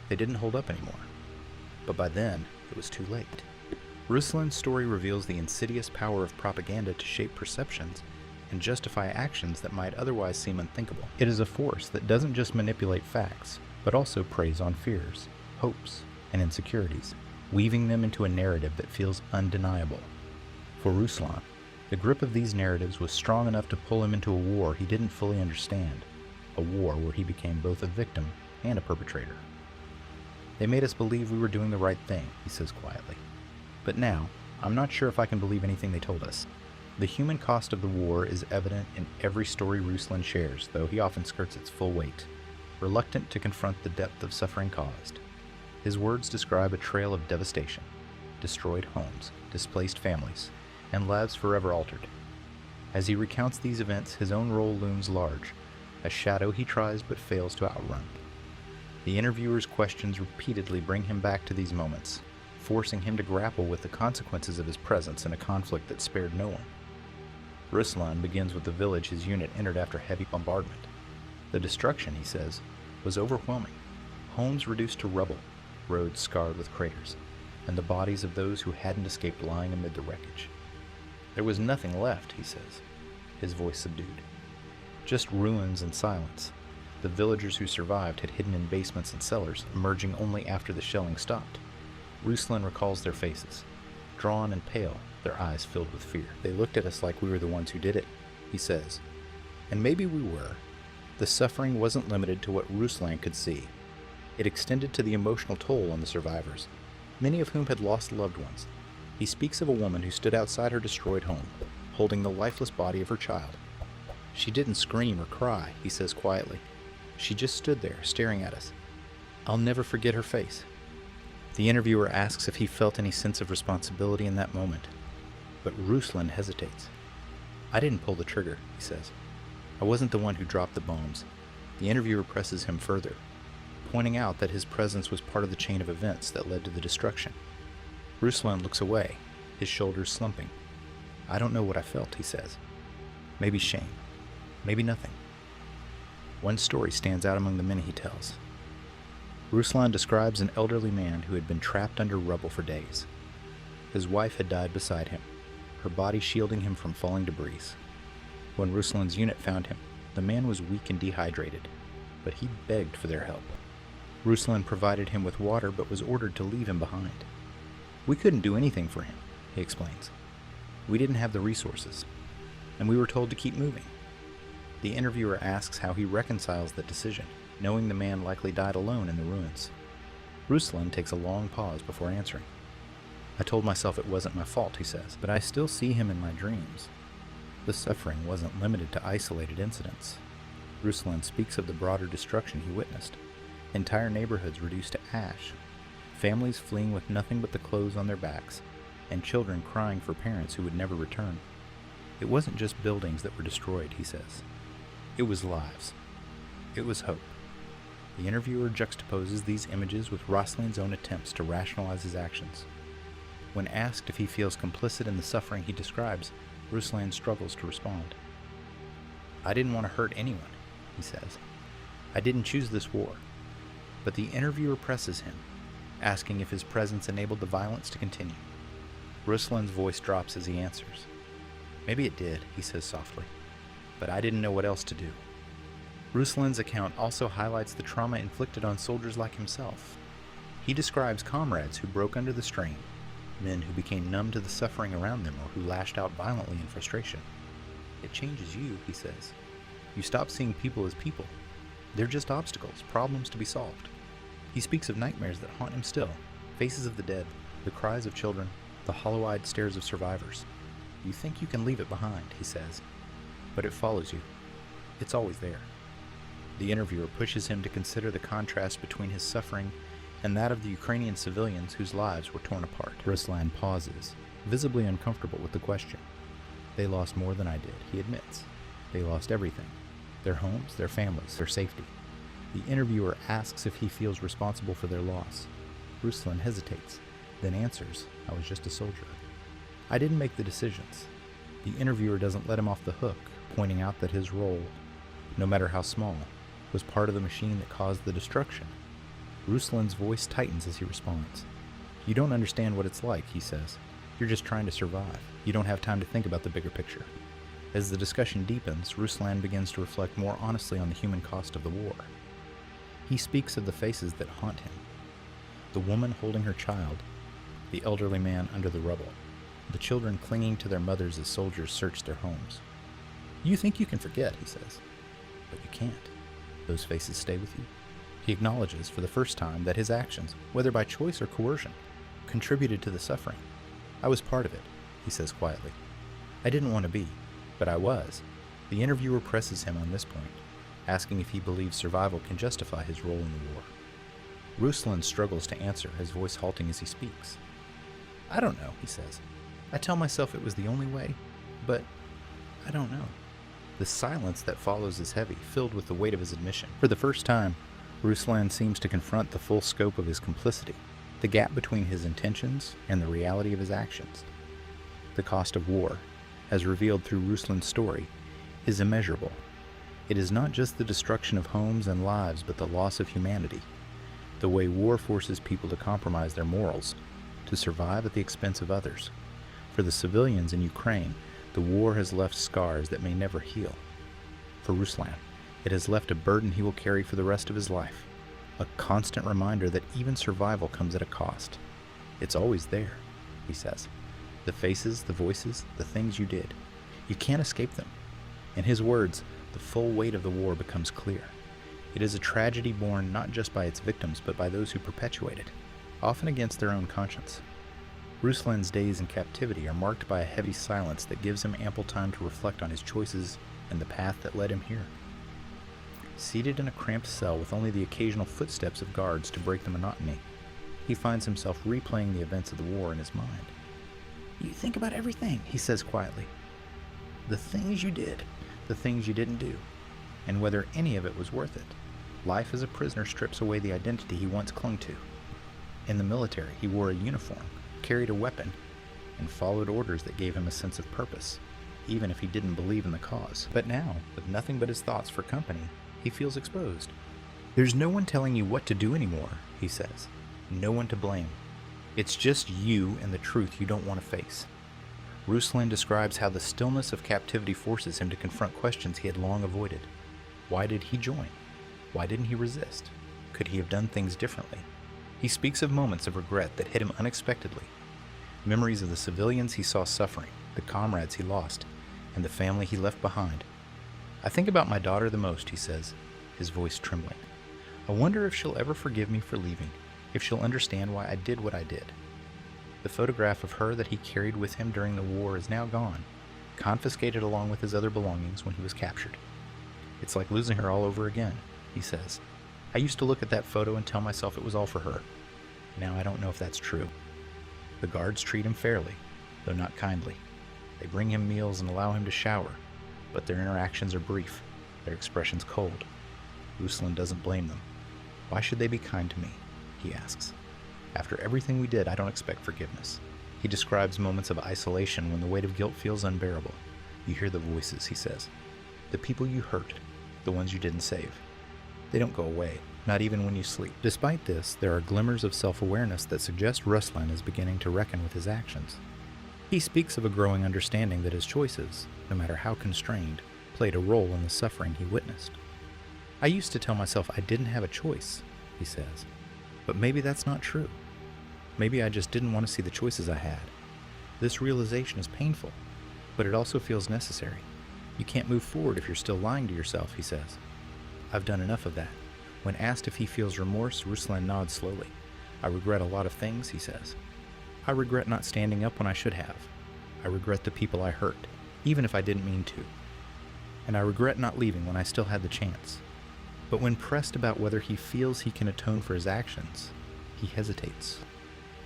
they didn't hold up anymore. But by then, it was too late. Ruslan's story reveals the insidious power of propaganda to shape perceptions and justify actions that might otherwise seem unthinkable. It is a force that doesn't just manipulate facts, but also preys on fears, hopes, and insecurities, weaving them into a narrative that feels undeniable. For Ruslan, the grip of these narratives was strong enough to pull him into a war he didn't fully understand, a war where he became both a victim and a perpetrator. They made us believe we were doing the right thing, he says quietly. But now, I'm not sure if I can believe anything they told us. The human cost of the war is evident in every story Ruslan shares, though he often skirts its full weight, reluctant to confront the depth of suffering caused. His words describe a trail of devastation, destroyed homes, displaced families, and lives forever altered. As he recounts these events, his own role looms large, a shadow he tries but fails to outrun. The interviewer's questions repeatedly bring him back to these moments, forcing him to grapple with the consequences of his presence in a conflict that spared no one. Ruslan begins with the village his unit entered after heavy bombardment. The destruction, he says, was overwhelming. Homes reduced to rubble, roads scarred with craters, and the bodies of those who hadn't escaped lying amid the wreckage. There was nothing left, he says, his voice subdued. Just ruins and silence. The villagers who survived had hidden in basements and cellars, emerging only after the shelling stopped. Ruslan recalls their faces, drawn and pale, their eyes filled with fear. They looked at us like we were the ones who did it, he says. And maybe we were. The suffering wasn't limited to what Ruslan could see. It extended to the emotional toll on the survivors, many of whom had lost loved ones. He speaks of a woman who stood outside her destroyed home, holding the lifeless body of her child. She didn't scream or cry, he says quietly. She just stood there, staring at us. I'll never forget her face. The interviewer asks if he felt any sense of responsibility in that moment, but Ruslan hesitates. I didn't pull the trigger, he says. I wasn't the one who dropped the bombs. The interviewer presses him further, pointing out that his presence was part of the chain of events that led to the destruction. Ruslan looks away, his shoulders slumping. I don't know what I felt, he says. Maybe shame. Maybe nothing. One story stands out among the many he tells. Ruslan describes an elderly man who had been trapped under rubble for days. His wife had died beside him, her body shielding him from falling debris. When Ruslan's unit found him, the man was weak and dehydrated, but he begged for their help. Ruslan provided him with water but was ordered to leave him behind. We couldn't do anything for him, he explains. We didn't have the resources, and we were told to keep moving. The interviewer asks how he reconciles that decision, knowing the man likely died alone in the ruins. Ruslan takes a long pause before answering. I told myself it wasn't my fault, he says, but I still see him in my dreams. The suffering wasn't limited to isolated incidents. Ruslan speaks of the broader destruction he witnessed. Entire neighborhoods reduced to ash, families fleeing with nothing but the clothes on their backs, and children crying for parents who would never return. It wasn't just buildings that were destroyed, he says. It was lives. It was hope. The interviewer juxtaposes these images with Ruslan's own attempts to rationalize his actions. When asked if he feels complicit in the suffering he describes, Ruslan struggles to respond. I didn't want to hurt anyone, he says. I didn't choose this war. But the interviewer presses him, asking if his presence enabled the violence to continue. Ruslan's voice drops as he answers. Maybe it did, he says softly, but I didn't know what else to do. Ruslan's account also highlights the trauma inflicted on soldiers like himself. He describes comrades who broke under the strain, men who became numb to the suffering around them or who lashed out violently in frustration. It changes you, he says. You stop seeing people as people. They're just obstacles, problems to be solved. He speaks of nightmares that haunt him still, faces of the dead, the cries of children, the hollow-eyed stares of survivors. You think you can leave it behind, he says, but it follows you. It's always there. The interviewer pushes him to consider the contrast between his suffering and that of the Ukrainian civilians whose lives were torn apart. Ruslan pauses, visibly uncomfortable with the question. They lost more than I did, he admits. They lost everything. Their homes, their families, their safety. The interviewer asks if he feels responsible for their loss. Ruslan hesitates, then answers, I was just a soldier. I didn't make the decisions. The interviewer doesn't let him off the hook, pointing out that his role, no matter how small, was part of the machine that caused the destruction. Ruslan's voice tightens as he responds. You don't understand what it's like, he says. You're just trying to survive. You don't have time to think about the bigger picture. As the discussion deepens, Ruslan begins to reflect more honestly on the human cost of the war. He speaks of the faces that haunt him. The woman holding her child, the elderly man under the rubble, the children clinging to their mothers as soldiers search their homes. You think you can forget, he says, but you can't. Those faces stay with you. He acknowledges for the first time that his actions, whether by choice or coercion, contributed to the suffering. I was part of it, he says quietly. I didn't want to be, but I was. The interviewer presses him on this point, asking if he believes survival can justify his role in the war. Ruslan struggles to answer, his voice halting as he speaks. I don't know, he says. I tell myself it was the only way, but I don't know. The silence that follows is heavy, filled with the weight of his admission. For the first time, Ruslan seems to confront the full scope of his complicity, the gap between his intentions and the reality of his actions. The cost of war, as revealed through Ruslan's story, is immeasurable. It is not just the destruction of homes and lives, but the loss of humanity, the way war forces people to compromise their morals, to survive at the expense of others. For the civilians in Ukraine, the war has left scars that may never heal. For Ruslan, it has left a burden he will carry for the rest of his life, a constant reminder that even survival comes at a cost. It's always there, he says. The faces, the voices, the things you did. You can't escape them. In his words, the full weight of the war becomes clear. It is a tragedy borne not just by its victims, but by those who perpetuate it, often against their own conscience. Ruslan's days in captivity are marked by a heavy silence that gives him ample time to reflect on his choices and the path that led him here. Seated in a cramped cell with only the occasional footsteps of guards to break the monotony, he finds himself replaying the events of the war in his mind. "You think about everything," he says quietly. "The things you did, the things you didn't do, and whether any of it was worth it. Life as a prisoner strips away the identity he once clung to. In the military, he wore a uniform, carried a weapon, and followed orders that gave him a sense of purpose, even if he didn't believe in the cause. But now, with nothing but his thoughts for company, he feels exposed. There's no one telling you what to do anymore," he says. "No one to blame. It's just you and the truth you don't want to face." Ruslan describes how the stillness of captivity forces him to confront questions he had long avoided. Why did he join? Why didn't he resist? Could he have done things differently? He speaks of moments of regret that hit him unexpectedly. Memories of the civilians he saw suffering, the comrades he lost, and the family he left behind. "I think about my daughter the most," he says, his voice trembling. "I wonder if she'll ever forgive me for leaving, if she'll understand why I did what I did." The photograph of her that he carried with him during the war is now gone, confiscated along with his other belongings when he was captured. "It's like losing her all over again," he says. "I used to look at that photo and tell myself it was all for her. Now I don't know if that's true." The guards treat him fairly, though not kindly. They bring him meals and allow him to shower, but their interactions are brief, their expressions cold. Ruslan doesn't blame them. "Why should they be kind to me?" he asks. "After everything we did, I don't expect forgiveness." He describes moments of isolation when the weight of guilt feels unbearable. "You hear the voices," he says. "The people you hurt, the ones you didn't save. They don't go away, not even when you sleep." Despite this, there are glimmers of self-awareness that suggest Ruslan is beginning to reckon with his actions. He speaks of a growing understanding that his choices, no matter how constrained, played a role in the suffering he witnessed. "I used to tell myself I didn't have a choice," he says. "But maybe that's not true. Maybe I just didn't want to see the choices I had. This realization is painful, but it also feels necessary. You can't move forward if you're still lying to yourself," he says. "I've done enough of that." When asked if he feels remorse, Ruslan nods slowly. "I regret a lot of things," he says. "I regret not standing up when I should have. I regret the people I hurt, even if I didn't mean to. And I regret not leaving when I still had the chance." But when pressed about whether he feels he can atone for his actions, he hesitates.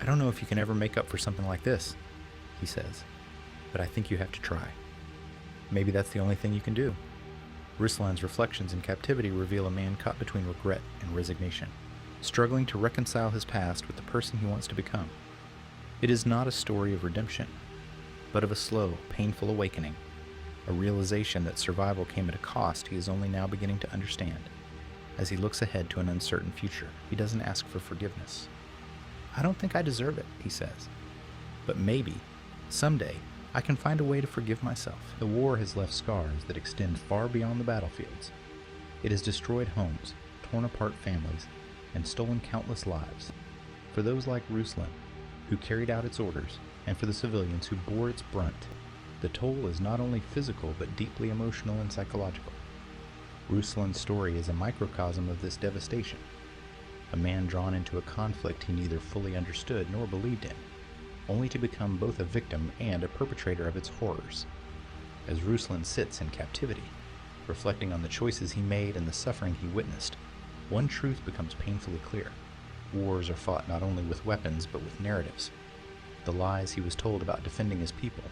"I don't know if you can ever make up for something like this," he says, "but I think you have to try. Maybe that's the only thing you can do." Ruslan's reflections in captivity reveal a man caught between regret and resignation, struggling to reconcile his past with the person he wants to become. It is not a story of redemption, but of a slow, painful awakening, a realization that survival came at a cost he is only now beginning to understand. As he looks ahead to an uncertain future, he doesn't ask for forgiveness. "I don't think I deserve it," he says. "But maybe, someday, I can find a way to forgive myself." The war has left scars that extend far beyond the battlefields. It has destroyed homes, torn apart families, and stolen countless lives. For those like Ruslan, who carried out its orders, and for the civilians who bore its brunt, the toll is not only physical but deeply emotional and psychological. Ruslan's story is a microcosm of this devastation. A man drawn into a conflict he neither fully understood nor believed in, only to become both a victim and a perpetrator of its horrors. As Ruslan sits in captivity, reflecting on the choices he made and the suffering he witnessed, one truth becomes painfully clear. Wars are fought not only with weapons but with narratives. The lies he was told about defending his people,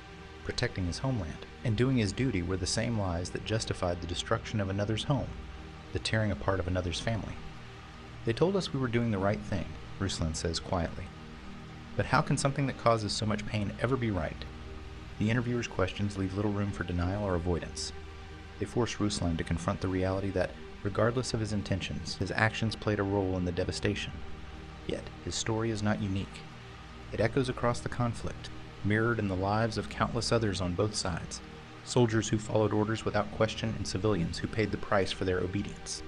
protecting his homeland, and doing his duty were the same lies that justified the destruction of another's home, the tearing apart of another's family. "They told us we were doing the right thing," Ruslan says quietly. But how can something that causes so much pain ever be right? The interviewer's questions leave little room for denial or avoidance. They force Ruslan to confront the reality that, regardless of his intentions, his actions played a role in the devastation. Yet, his story is not unique. It echoes across the conflict, mirrored in the lives of countless others on both sides, soldiers who followed orders without question and civilians who paid the price for their obedience.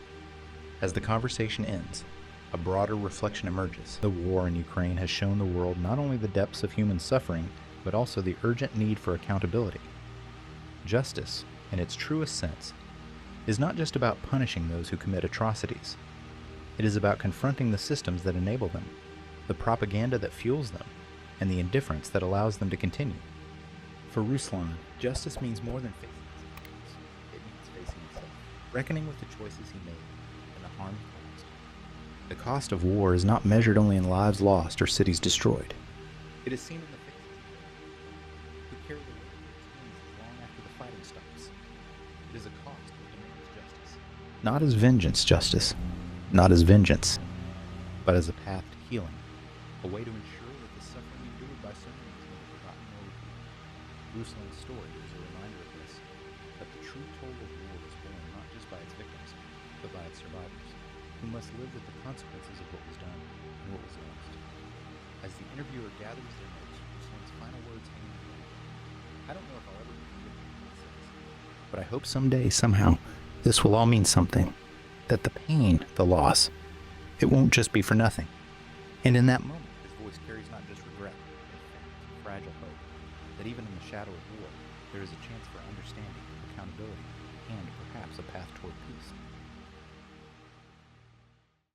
As the conversation ends, a broader reflection emerges. The war in Ukraine has shown the world not only the depths of human suffering, but also the urgent need for accountability. Justice, in its truest sense, is not just about punishing those who commit atrocities. It is about confronting the systems that enable them, the propaganda that fuels them, and the indifference that allows them to continue. For Ruslan, justice means more than facing his enemies. It means facing himself, reckoning with the choices he made and the harm he caused. The cost of war is not measured only in lives lost or cities destroyed. It is seen in the faces who carry the weight of their experiences long after the fighting stops. It is a cost that demands justice. Not as vengeance, but as a path to healing, a way to ensure that the suffering endured by so many is never forgotten or repeated. Ruslan's story is a reminder of this, that the true toll of war is borne not just by its victims, but by its survivors, who must live with the consequences of what was done and what was lost. As the interviewer gathers their notes, Ruslan's final words hang in the air. I don't know if I'll ever forget what he says, but I hope someday, somehow, this will all mean something. That the pain, the loss, it won't just be for nothing. And in that moment, his voice carries not just regret, but a fragile hope. That even in the shadow of war, there is a chance for understanding, accountability, and perhaps a path toward peace.